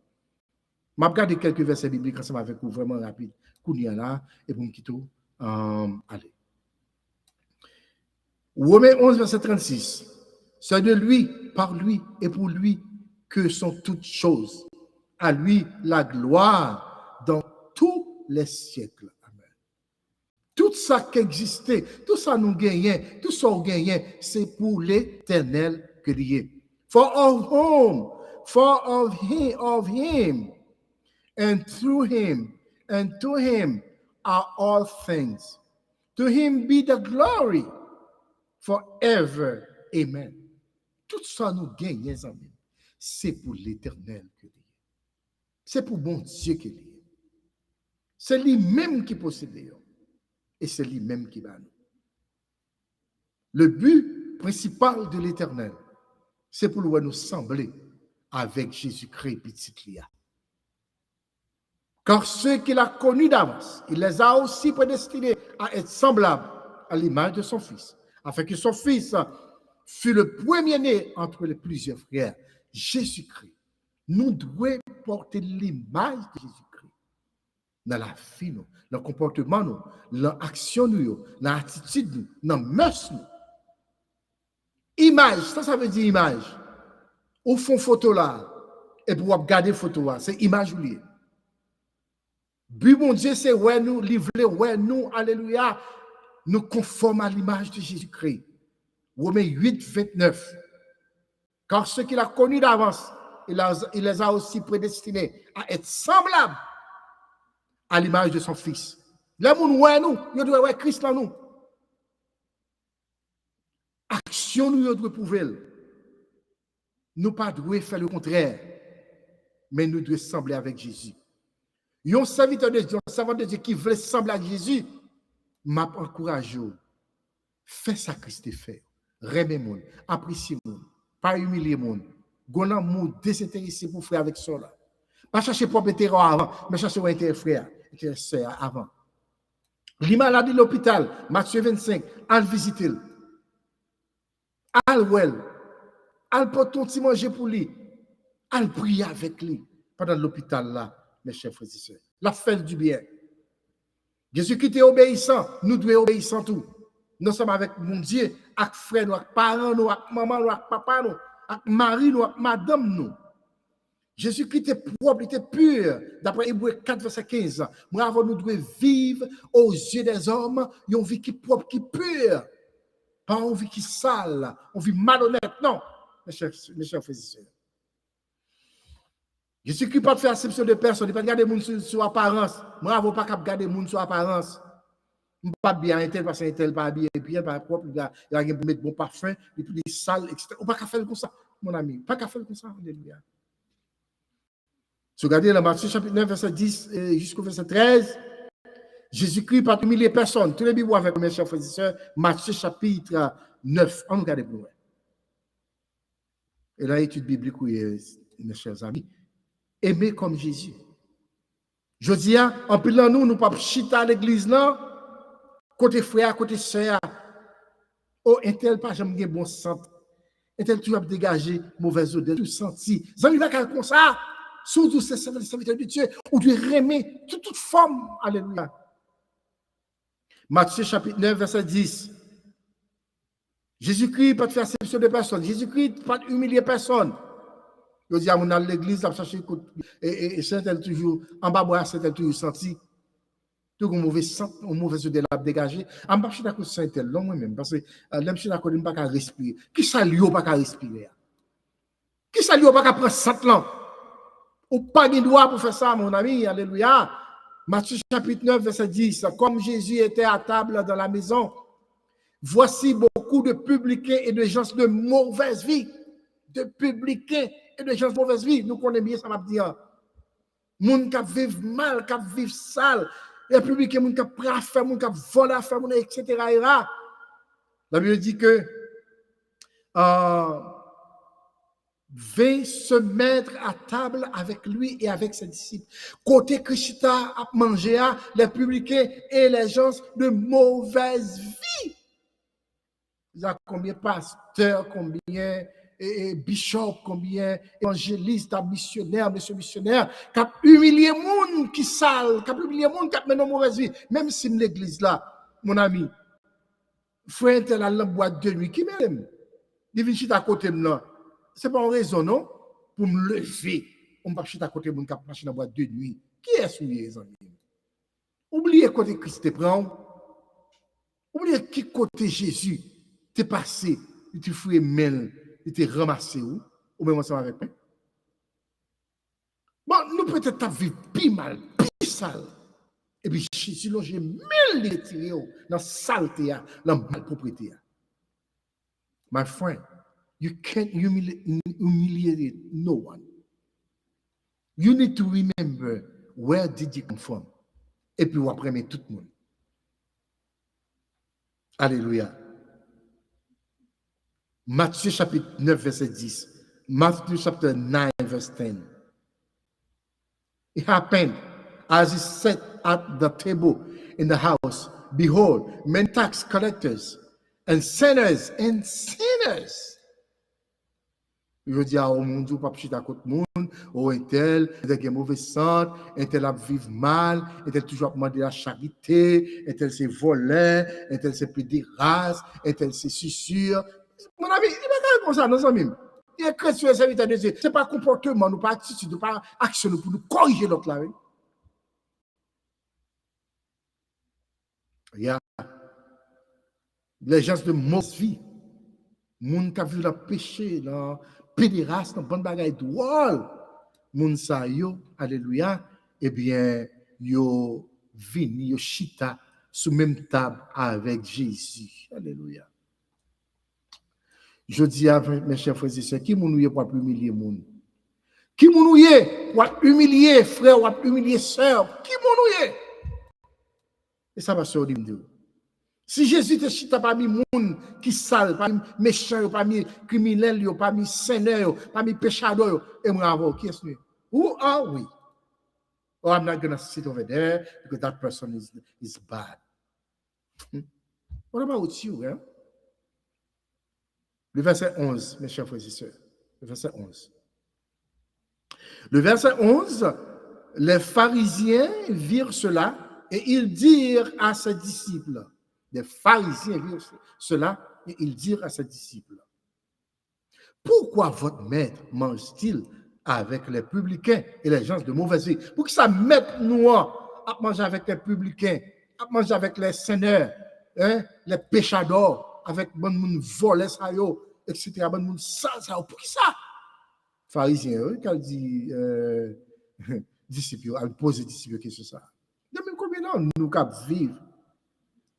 Speaker 1: M'a regarder quelques versets bibliques ensemble avec vous vraiment rapide. Kounia là et pour me quitter allez. Romains 11 verset 36. C'est de lui, par lui et pour lui que sont toutes choses. À lui la gloire dans tous les siècles. Amen. Tout ça qui existait, tout ça nous gagnait, tout ça nous gagnait, c'est pour l'Éternel que lié. For of him, and through him, and to him are all things. To him be the glory forever. Amen. Tout ça nous gagne, les amis. C'est pour l'Éternel que lié. C'est pour bon Dieu que lié. C'est lui-même qui possède. Et c'est lui-même qui va nous. Le but principal de l'Éternel, c'est pour nous sembler avec Jésus-Christ petit Lia. Car ceux qu'il a connus d'avance, il les a aussi prédestinés à être semblables à l'image de son Fils, afin que son Fils fût le premier-né entre les plusieurs frères. Jésus-Christ. Nous devons porter l'image de Jésus-Christ dans la vie, dans le comportement, dans l'action, dans l'attitude, dans la mœurs. Image, ça veut dire image. Au fond photo là, et pour regarder photo là, c'est image liée. But mon Dieu, c'est ouais nous livrer, ouais nous, alléluia, nous conformes à l'image de Jésus-Christ. Romains 8, 29. Car ceux qu'il a connus d'avance, il les a aussi prédestinés à être semblables à l'image de son Fils. Les gens, ouais nous, ils doivent voir Christ dans nous. Action, nous devons prouver. Nous ne devons pas faire le contraire, mais nous devons sembler avec Jésus. Un serviteur de Dieu, un servant de Dieu qui veut sembler à Jésus, m'a encouragé. Fais ça Christ fait. Remets mon, apprécie mon, pas humilier mon. Gon amour désintéressé pour frère avec ça là. Pas chercher propre intérêt avant, mais chercher intérêt frère et sœur avant. Li malade de l'hôpital, Matthieu 25, al visiter. Al well. Al porter ton petit manger pour lui. Al prier avec lui pendant l'hôpital là. Mes chers frères et sœurs, la fête du bien. Jésus qui était obéissant, nous devons obéir tout. Nous sommes avec mon Dieu, avec frères, avec parents, avec maman, avec papa, avec mari, avec madame. Jésus-Christ est propre, il était pur. D'après Hébreux 4, verset 15. Bravo, nous devons vivre aux yeux des hommes une vie qui est propre, qui est pure. Pas une vie qui est sale, une vie malhonnête. Non, mes chers frères et sœurs. Jésus-Christ n'a pas fait acception de personne. Il n'a pas regardé les gens sur apparence. Bravo, pas regarder les gens sur apparence. Pas bien, un tel, parce qu'un tel pas bien, bien, pas propre, il a mettre bon parfum, et puis des sales, etc. On ne peut pas faire comme ça, mon ami. Pas qu'à faire comme ça, alléluia. Si vous regardez dans Matthieu chapitre 9, verset 10 jusqu'au verset 13, Jésus-Christ n'a pas humilié personne. Tous les Bibles avec mes chers frères et sœurs, Matthieu chapitre 9. On regarde pour nous. Et là, l'étude biblique, mes chers amis, aimer comme Jésus. Je dis, en plus de nous, nous ne pouvons pas chiter à l'église là, côté frère, côté sœur. Oh, un tel pas jamais bon sang. Un tel tu as dégagé mauvaise odeur, tu senti. Ça veut dire comme ça. Surtout ces serviteurs de Dieu, ou tu aimer toute forme. Alléluia. Matthieu chapitre 9, verset 10. Jésus-Christ n'a pas de faire acception de personne. Jésus-Christ n'a pas humilier personne. Je dis à mon l'église, il a cherché et c'est toujours en bas, c'est toujours senti. Tout un mauvais odeur l'a dégagé. En bas, je suis d'accord c'est tel long moi-même parce que l'homme je suis d'accord, il ne peut pas respirer. Qui ça lui pas respirer? Qui ça lui pas prendre cette langue? Ou pas de droit pour faire ça, mon ami, alléluia. Matthieu chapitre 9, verset 10. Comme Jésus était à table dans la maison, voici beaucoup de publicains et de gens de mauvaise vie. De publicains et de gens de mauvaise vie. Nous connaissons bien ça, m'a dit. Moun qui vivent mal, qui vivent sale. Les publicains, moun qui prafait, moun qui volent, etc. La Bible dit que veut se mettre à table avec lui et avec ses disciples. Côté Christa a mangé, les publicains et les gens de mauvaise vie. Il y a combien de pasteurs, combien de bishops, combien d'évangélistes, missionnaires, monsieur missionnaires, qui ont humilié les gens qui sale, qui ont humilié les gens qui ont mené une mauvaise vie. Même si l'église là, mon ami, frère, tel a la boîte de nuit, qui m'aime? Il vient à côté de moi. Ce n'est pas une raison, non? Pour me lever. On ne va pas à côté de mon cap machine à boîte de nuit. Qui est souillé, les amis? Oubliez côté Christ te prend. Oubliez qui côté Jésus t'es passé. Il te fouillé mail. Il te ramassé ou même ensemble avec moi. Bon, nous peut-être vivre plus mal, plus sale. Et puis, Jésus, j'ai mille les tirés dans la saleté, dans la malpropriété. My friend, you can't humiliate no one. You need to remember where did you come from. Et puis, vous apprenez tout le monde. Alléluia. Matthieu chapitre 9, verset 10. Matthew chapter 9, verse 10. It happened as he sat at the table in the house. Behold, many tax collectors and sinners. Je dis à mon Dieu, pas à côté monde, ou un tel, qui est mauvais sang, un tel a vivre mal, un tel toujours demander la charité, un tel c'est voler, un tel c'est pédérasse, un tel c'est susurre. Mon ami, il n'est pas comme ça, nos amis. Il est chrétien, c'est serviteur de Dieu. Ce n'est pas comportement, nous pas attitude, nous pas action pour nous corriger l'autre là. Yeah. Les gens de mauvaise vie, moun qui a vu le péché, le pédéraste, dans bonne bagaille drôle, moun sa yo, alléluia, eh bien, yo vini, yo chita sous même table avec Jésus. Alléluia. Je dis à mes chers frères et sœurs, qui moun ouye pour humilier moun? Qui moun ouye pour humilier frère, ou humilier sœur? Qui moun ouye? Et ça va se dire. Si Jésus te chita parmi moun qui sale, parmi méchant, parmi criminel, parmi seigneur, parmi péchador, et moi qui est-ce? Who are we? Oh, I'm not going to sit over there because that person is bad. What about you? Eh? Le verset 11, mes chers frères et sœurs. Le verset 11. Le verset 11, les pharisiens virent cela et ils dirent à ses disciples. Les pharisiens virent cela et ils dirent à ses disciples. Pourquoi votre maître mange-t-il avec les publicains et les gens de mauvaise vie. Pour que ça mette nous à manger avec les publicains, à manger avec les seigneurs, hein, les péchadors, avec bon monde volé ça yo, etc. Bon monde sale ça. Pour qui ça? Pharisien, quand dit disciples, elle pose des disciples question ça. De même combien de temps nous cap vivre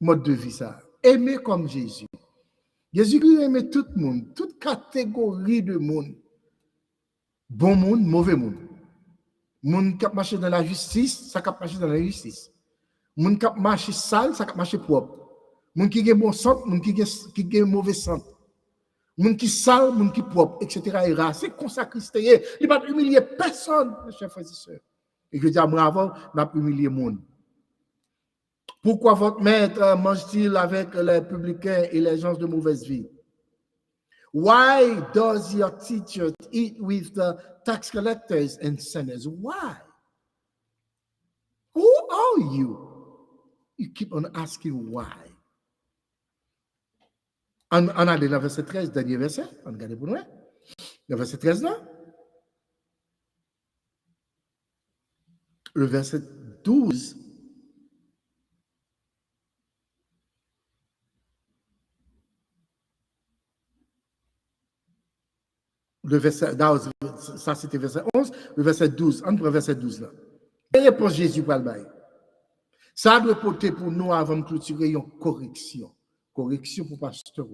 Speaker 1: mode de vie ça, aimer comme Jésus. Jésus-Christ aimait tout le monde, toute catégorie de monde. Bon monde, mauvais monde. Monde qui marche dans la justice, ça qui marche dans la justice. Monde qui marche sale, ça qui marche propre. Monde qui a bon sang, monde qui a mauvais sang. Monde qui sale, monde qui propre, etc. C'est comme ça Christ est. Il ne va pas humilier personne, mes chers frères et sœurs. Et je dis à moi avant, il n'a pas humilié le monde. Pourquoi votre maître mange-t-il avec les publicains et les gens de mauvaise vie? Why does your teacher eat with the tax collectors and sinners? Why? Who are you? You keep on asking why. On a le verset 13, dernier verset. On regarde pour nous. Le verset 13 là. Le verset 12. Le verset, ça c'était verset 11, le verset 12, entre le verset 12 là. Et réponse Jésus pour le bail. Ça doit porter pour nous avant de clôturer une correction. Correction pour pasteur.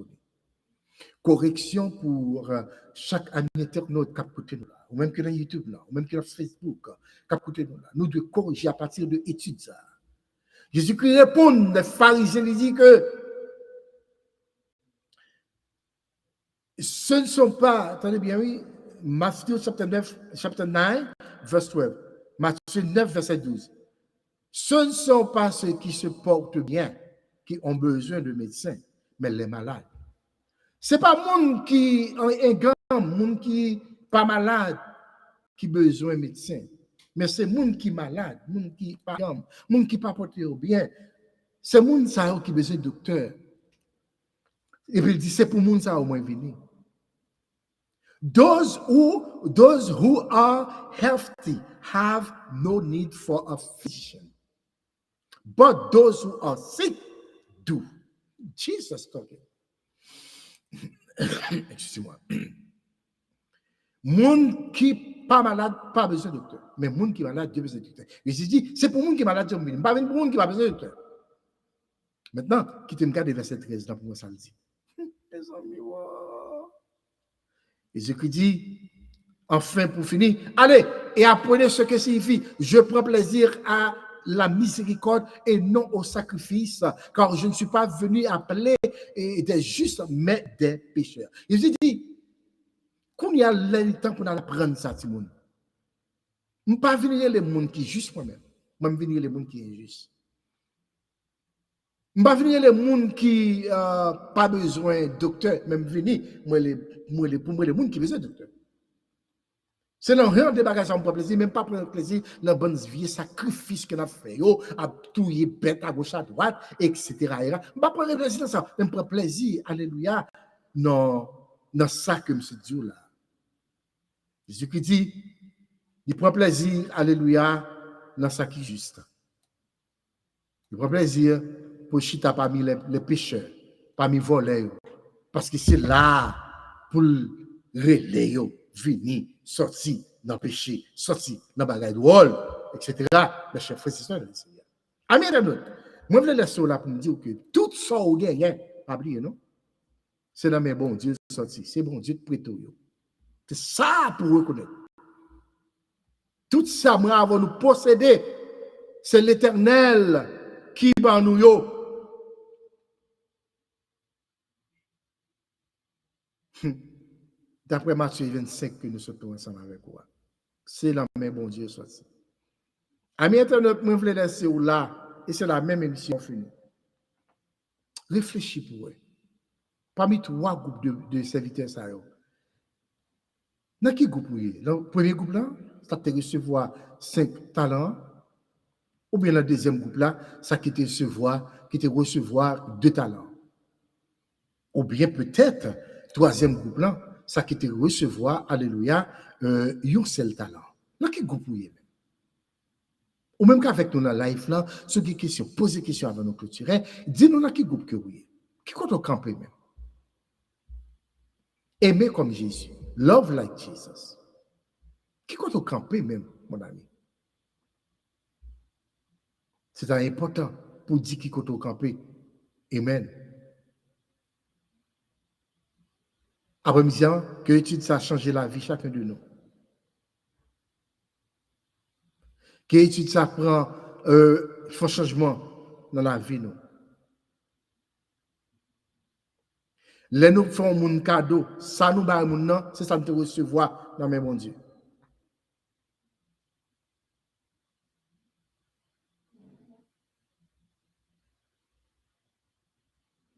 Speaker 1: Correction pour chaque ami internaute qui a côté nous là, ou même que dans YouTube là, ou même que dans Facebook qui a côté nous là. Nous devons corriger à partir de études ça. Jésus-Christ répond, les pharisiens lui disent que ce ne sont pas, attendez bien, oui, Matthieu chapitre 9, verset 12. Matthieu 9, verset 12. Ce ne sont pas ceux qui se portent bien qui ont besoin de médecins, mais les malades. Ce n'est pas monde qui est grand, monde qui pas malade, qui a besoin de médecin. Mais c'est monde qui est malade, monde qui pas grand, monde qui pas porté bien. C'est monde ça qui a besoin de docteur. Et puis il dit, c'est pour monde ça au moins venir. Those who are healthy have no need for a physician. But those who are sick do. Jesus talking. Excusez-moi. Monde qui pas malade, pas besoin de docteur. Mais monde qui est malade, Dieu besoin de docteur. Et je dis, c'est pour monde qui est malade, Dieu besoin de docteur. Pas pour monde qui pas besoin de docteur. Maintenant, quittez me garder verset 13 là pour moi ça le dit. Les amis, wow. Et Jésus dit, enfin pour finir, allez et apprenez ce que signifie je prends plaisir à la miséricorde et non au sacrifice, car je ne suis pas venu appeler des justes, mais des pécheurs. Jésus dit, qu'on y a le temps pour apprendre ça, tout le monde. Je ne suis pas venu les gens qui sont justes moi-même, je suis venu les gens qui sont injustes. Je ne suis pas venu les gens qui n'ont pas besoin de docteur, même venu pour les gens qui ont besoin de docteur. C'est dans rien de bagages pour plaisir, même pas pour plaisir, dans bonne vie, sacrifice qu'on a fait, à tuer bête à gauche, à droite, etc. Je ne pas prendre plaisir dans ça, je prends plaisir, alléluia, dans ça que M. Dieu là. Jésus qui dit, il prend plaisir, alléluia, dans ça qui est juste. Il prend plaisir pour chita parmi les pécheurs, parmi les voleurs, parce que c'est là pour relayer, venir, sortir dans le péché, sortir dans le bagage de rôle, etc. Mes chers frères et sœurs, amis et amis, moi je veux laisser là pour me dire que tout ça au gain, pas oublier, non? C'est dans mes bons Dieu sorti, c'est bon Dieu de prêter. C'est ça pour reconnaître. Tout ça, moi, avant nous posséder, c'est l'Éternel qui va nous yo. D'après Matthieu 25 que nous sommes ensemble avec vous. C'est la même bon Dieu sorti. Amis internautes, je voulais laisser là, et c'est la même émission finie. Réfléchis pour eux. Parmi trois groupes de serviteurs, ça y est. Dans quel groupe vous êtes? Dans le premier groupe là, ça te recevoir 5 talents. Ou bien dans le deuxième groupe là, ça qui te recevoir 2 talents. Ou bien peut-être, troisième groupe là, ça qui te recevoir, alléluia, un seul talent. Là, qui groupe ou même. Ou même qu'avec nous dans la life là, ceux qui question, posez question avant nous clôturer, dis-nous là qui groupe que vous qui compte au camper même. Aimer comme Jésus. Love like Jesus. Qui compte au camper même, mon ami. C'est important pour dire qui compte au camper. Amen. Après-midi, que l'étude ça a changé la vie chacun de nous. Que l'étude ça prend un changement dans la vie nous. Les nous font mon cadeau, ça nous bat mon nom, c'est ça nous te recevoir dans mes mon Dieu.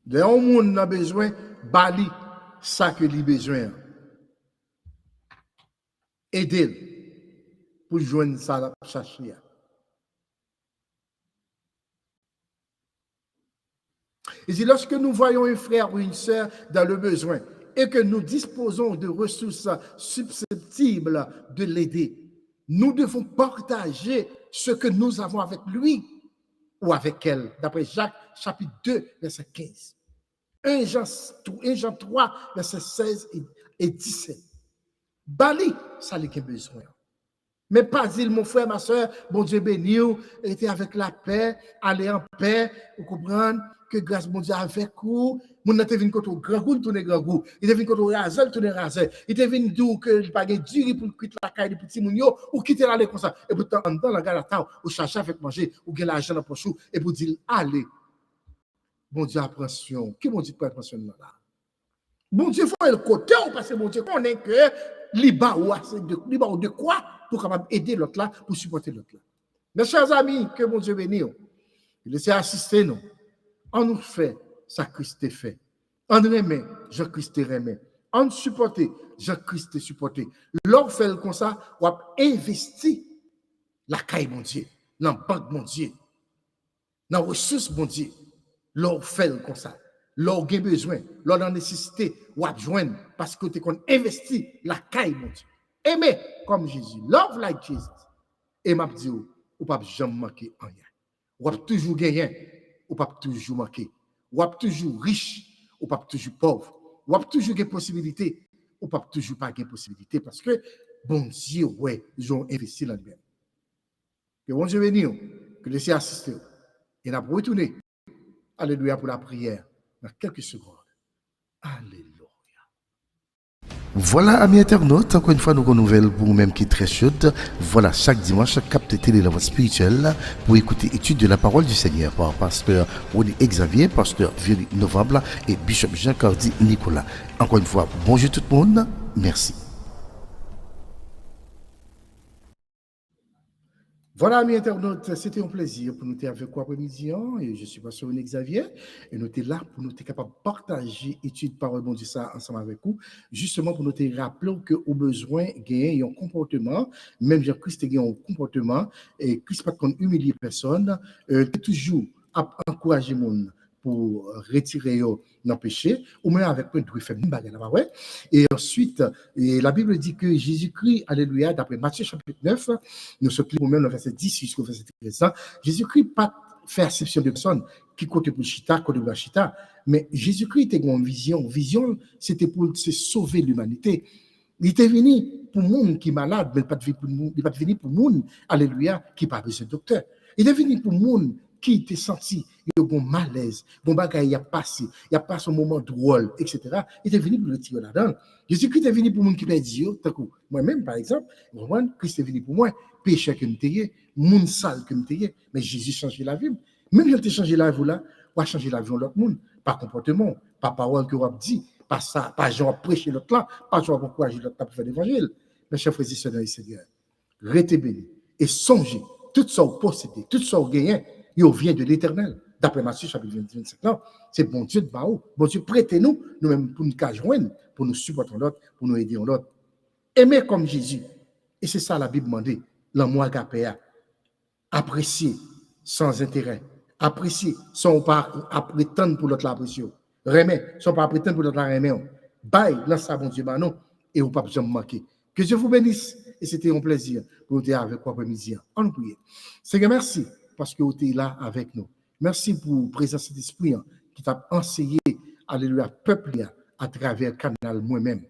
Speaker 1: Les monde a besoin bali ça que lui besoin. Aider pour joindre ça chercher. Et dit, lorsque nous voyons un frère ou une sœur dans le besoin et que nous disposons de ressources susceptibles de l'aider, nous devons partager ce que nous avons avec lui ou avec elle, d'après Jacques chapitre 2, verset 15. 1 Jean 3, verset 16 et 17. Bali, ça lui a besoin. Mais pas dire, mon frère, ma soeur, bon Dieu béni, était avec la paix, aller en paix, vous comprenez que grâce mon Dieu avec vous, mon n'était venu contre grand goût, tourner grand goût, il était venu contre razel, tourner razel, il était venu dire que il pas dur pour quitter la caille de petit mounio ou quitter l'aller comme ça. Et pourtant, dans la gare à table, ou chercher avec manger, ou gagner l'argent dans poche, et pour dire, allez, bon Dieu, attention, qui mon Dieu prend attention là? Bon Dieu, faut le côté, parce que bon Dieu connaît que liba ou de quoi pour capable aider l'autre là, pour supporter l'autre là. Mes chers amis, que mon Dieu bénisse, laissez assister nous. On nous fait, ça Christ fait. On remet, Jean-Christ remet. On supporte, Jean-Christ supporte. L'on fait comme ça, on a investi la caille, mon Dieu, dans la banque, mon Dieu, dans les ressources, mon Dieu. L'on fait comme ça. L'on a besoin, l'on a nécessité, ou a joindre, parce que tu as investi la caille, mon Dieu. Aimer comme Jésus. Love like Jesus. Et m'a dit, ou pas jamais manquer en rien. Ou pas toujours gagner, ou pas toujours manquer. Ou pas toujours riche, ou pas toujours pauvre. Ou pas toujours des possibilités, ou pas toujours pas de possibilités, parce que bon Dieu, ouais, ils ont investi dans lui-même. Que bon Dieu bénisse, que laissez assister. Et n'a pas retourné. Alléluia pour la prière. Dans quelques secondes. Alléluia.
Speaker 2: Voilà, amis internautes, encore une fois, nous renouvellons pour vous-même qui est très chaude. Voilà, chaque dimanche, capte télé la voix spirituelle pour écouter étude de la parole du Seigneur par pasteur Rony Xavier, pasteur Violi Novable et Bishop Jean-Cardi Nicolas. Encore une fois, bonjour tout le monde. Merci.
Speaker 1: Voilà, amis internautes, c'était un plaisir pour nous être avec vous après-midi. Et je suis pasteur Rony Xavier. Et nous sommes là pour nous être capables de partager l'étude parole bon Dieu ça ensemble avec vous. Justement pour nous te rappeler qu'au besoin, gagner un comportement, même Jean-Christ a un comportement, et Christ pas qu'on humilie personne, toujours encourager les gens pour retirer dans le péché, ou même avec peu de faire une bagarre là, ouais. Et ensuite, la Bible dit que Jésus-Christ, alléluia, d'après Matthieu chapitre 9, nous sommes au même verset 10 jusqu'au verset 13, Jésus-Christ pas fait exception de personne qui côté pour chita, côté pour chita, mais Jésus-Christ était une vision. Vision, c'était pour se sauver l'humanité. Il était venu pour monde qui est malade, mais il n'est pas venu pour monde, alléluia, qui n'a pas besoin de docteur. Il est venu pour monde qui était senti, il y a un malaise, bon bagay, il a passé un moment drôle, etc. Il est venu pour le tirer là-dedans. Jésus-Christ est venu pour monde qui perd Dieu, moi-même, par exemple, Christ est venu pour moi, péché que nous t'ayons, monde sale que nous t'ayons, mais Jésus change la vie. Même si il a changé la vie là, on va changer la vie de l'autre monde, par comportement, par parole que vous avez dit, par ça, par genre prêcher l'autre là, par genre encourager l'autre là pour faire l'évangile. Mes chers frères et sœurs dans le Seigneur, restez bénis et songez, tout ça vous possédez, tout ça vous gagnez, il vient de l'Éternel. D'après Matthieu chapitre 25, non, c'est bon Dieu de Baou. Bon Dieu, prêtez-nous, nous-mêmes, pour nous joindre, pour nous supporter l'autre, pour nous aider l'autre. Aimer comme Jésus. Et c'est ça la Bible demande. L'amour agapé. Apprécier sans intérêt. Apprécier sans pas prétendre pour l'autre l'apprécier. Remet, sans pas prétendre pour l'autre la remet. Bye, là ça, bon Dieu, bah non, et vous pas jamais manquer. Que Dieu vous bénisse, et c'était un plaisir pour vous être avec vous après-midi. On nous prie. Seigneur, merci, parce que vous êtes là avec nous. Merci pour la présence de l'Esprit qui t'a enseigné, alléluia, peuple à travers le canal moi-même.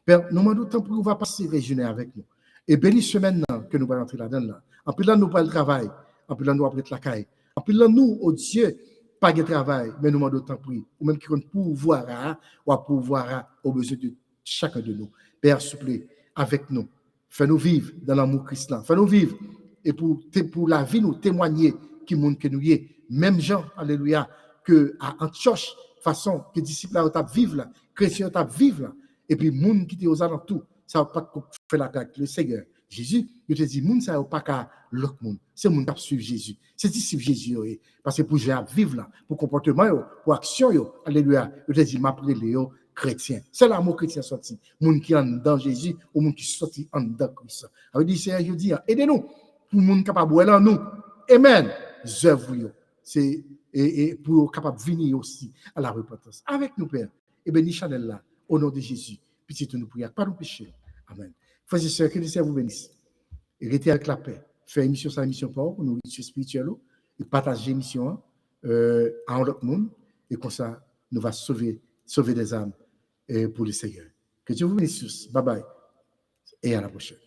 Speaker 1: Père, nous demandons temps pour vous va passer régionner avec nous. Et bénis semaine que nous allons entrer là-dedans. En plus là, nous pas le travail. En plus là, nous après la caille. En plus là, nous, oh Dieu, pas de travail, mais nous demandons temps pour ou même qui compte pouvoir, ou à pouvoir au besoin de chacun de nous. Père, s'il vous plaît, avec nous. Fais-nous vivre dans l'amour chrétien. Fais-nous vivre et pour la vie, nous témoigner qui monde que nous y est. Même gens, alléluia, que à Antioche, façon que disciples là vivre là, chrétiens là vivre là, et puis monde qui était aux alentours, ça va pas faire la paix avec le Seigneur. Jésus, il te dit, monde ça va pas qu'à l'autre monde. C'est monde qui suivre Jésus. C'est disciple Jésus parce que pour vivre là, pour comportement pour action alléluia, il te dit m'appeler Léo chrétien. C'est l'amour chrétien sorti. Monde qui est dans Jésus ou monde qui sorti en dedans Christ. Ça veut dire Seigneur, je dis, aidez-nous pour monde capable de nous. Amen. Œuvre c'est et pour capable de venir aussi à la repentance. Avec nous, Père, et bénis Chanel là, au nom de Jésus. Puis nous prions, pas nous pécher. Amen. Frères et sœurs, que le Seigneur vous bénisse. Et restez avec la paix. Faire émission sur émission pour nous, spirituelle, et partager l'émission à un autre monde. Et comme ça, nous va sauver des âmes pour le Seigneur. Que Dieu vous bénisse. Bye bye. Et à la prochaine.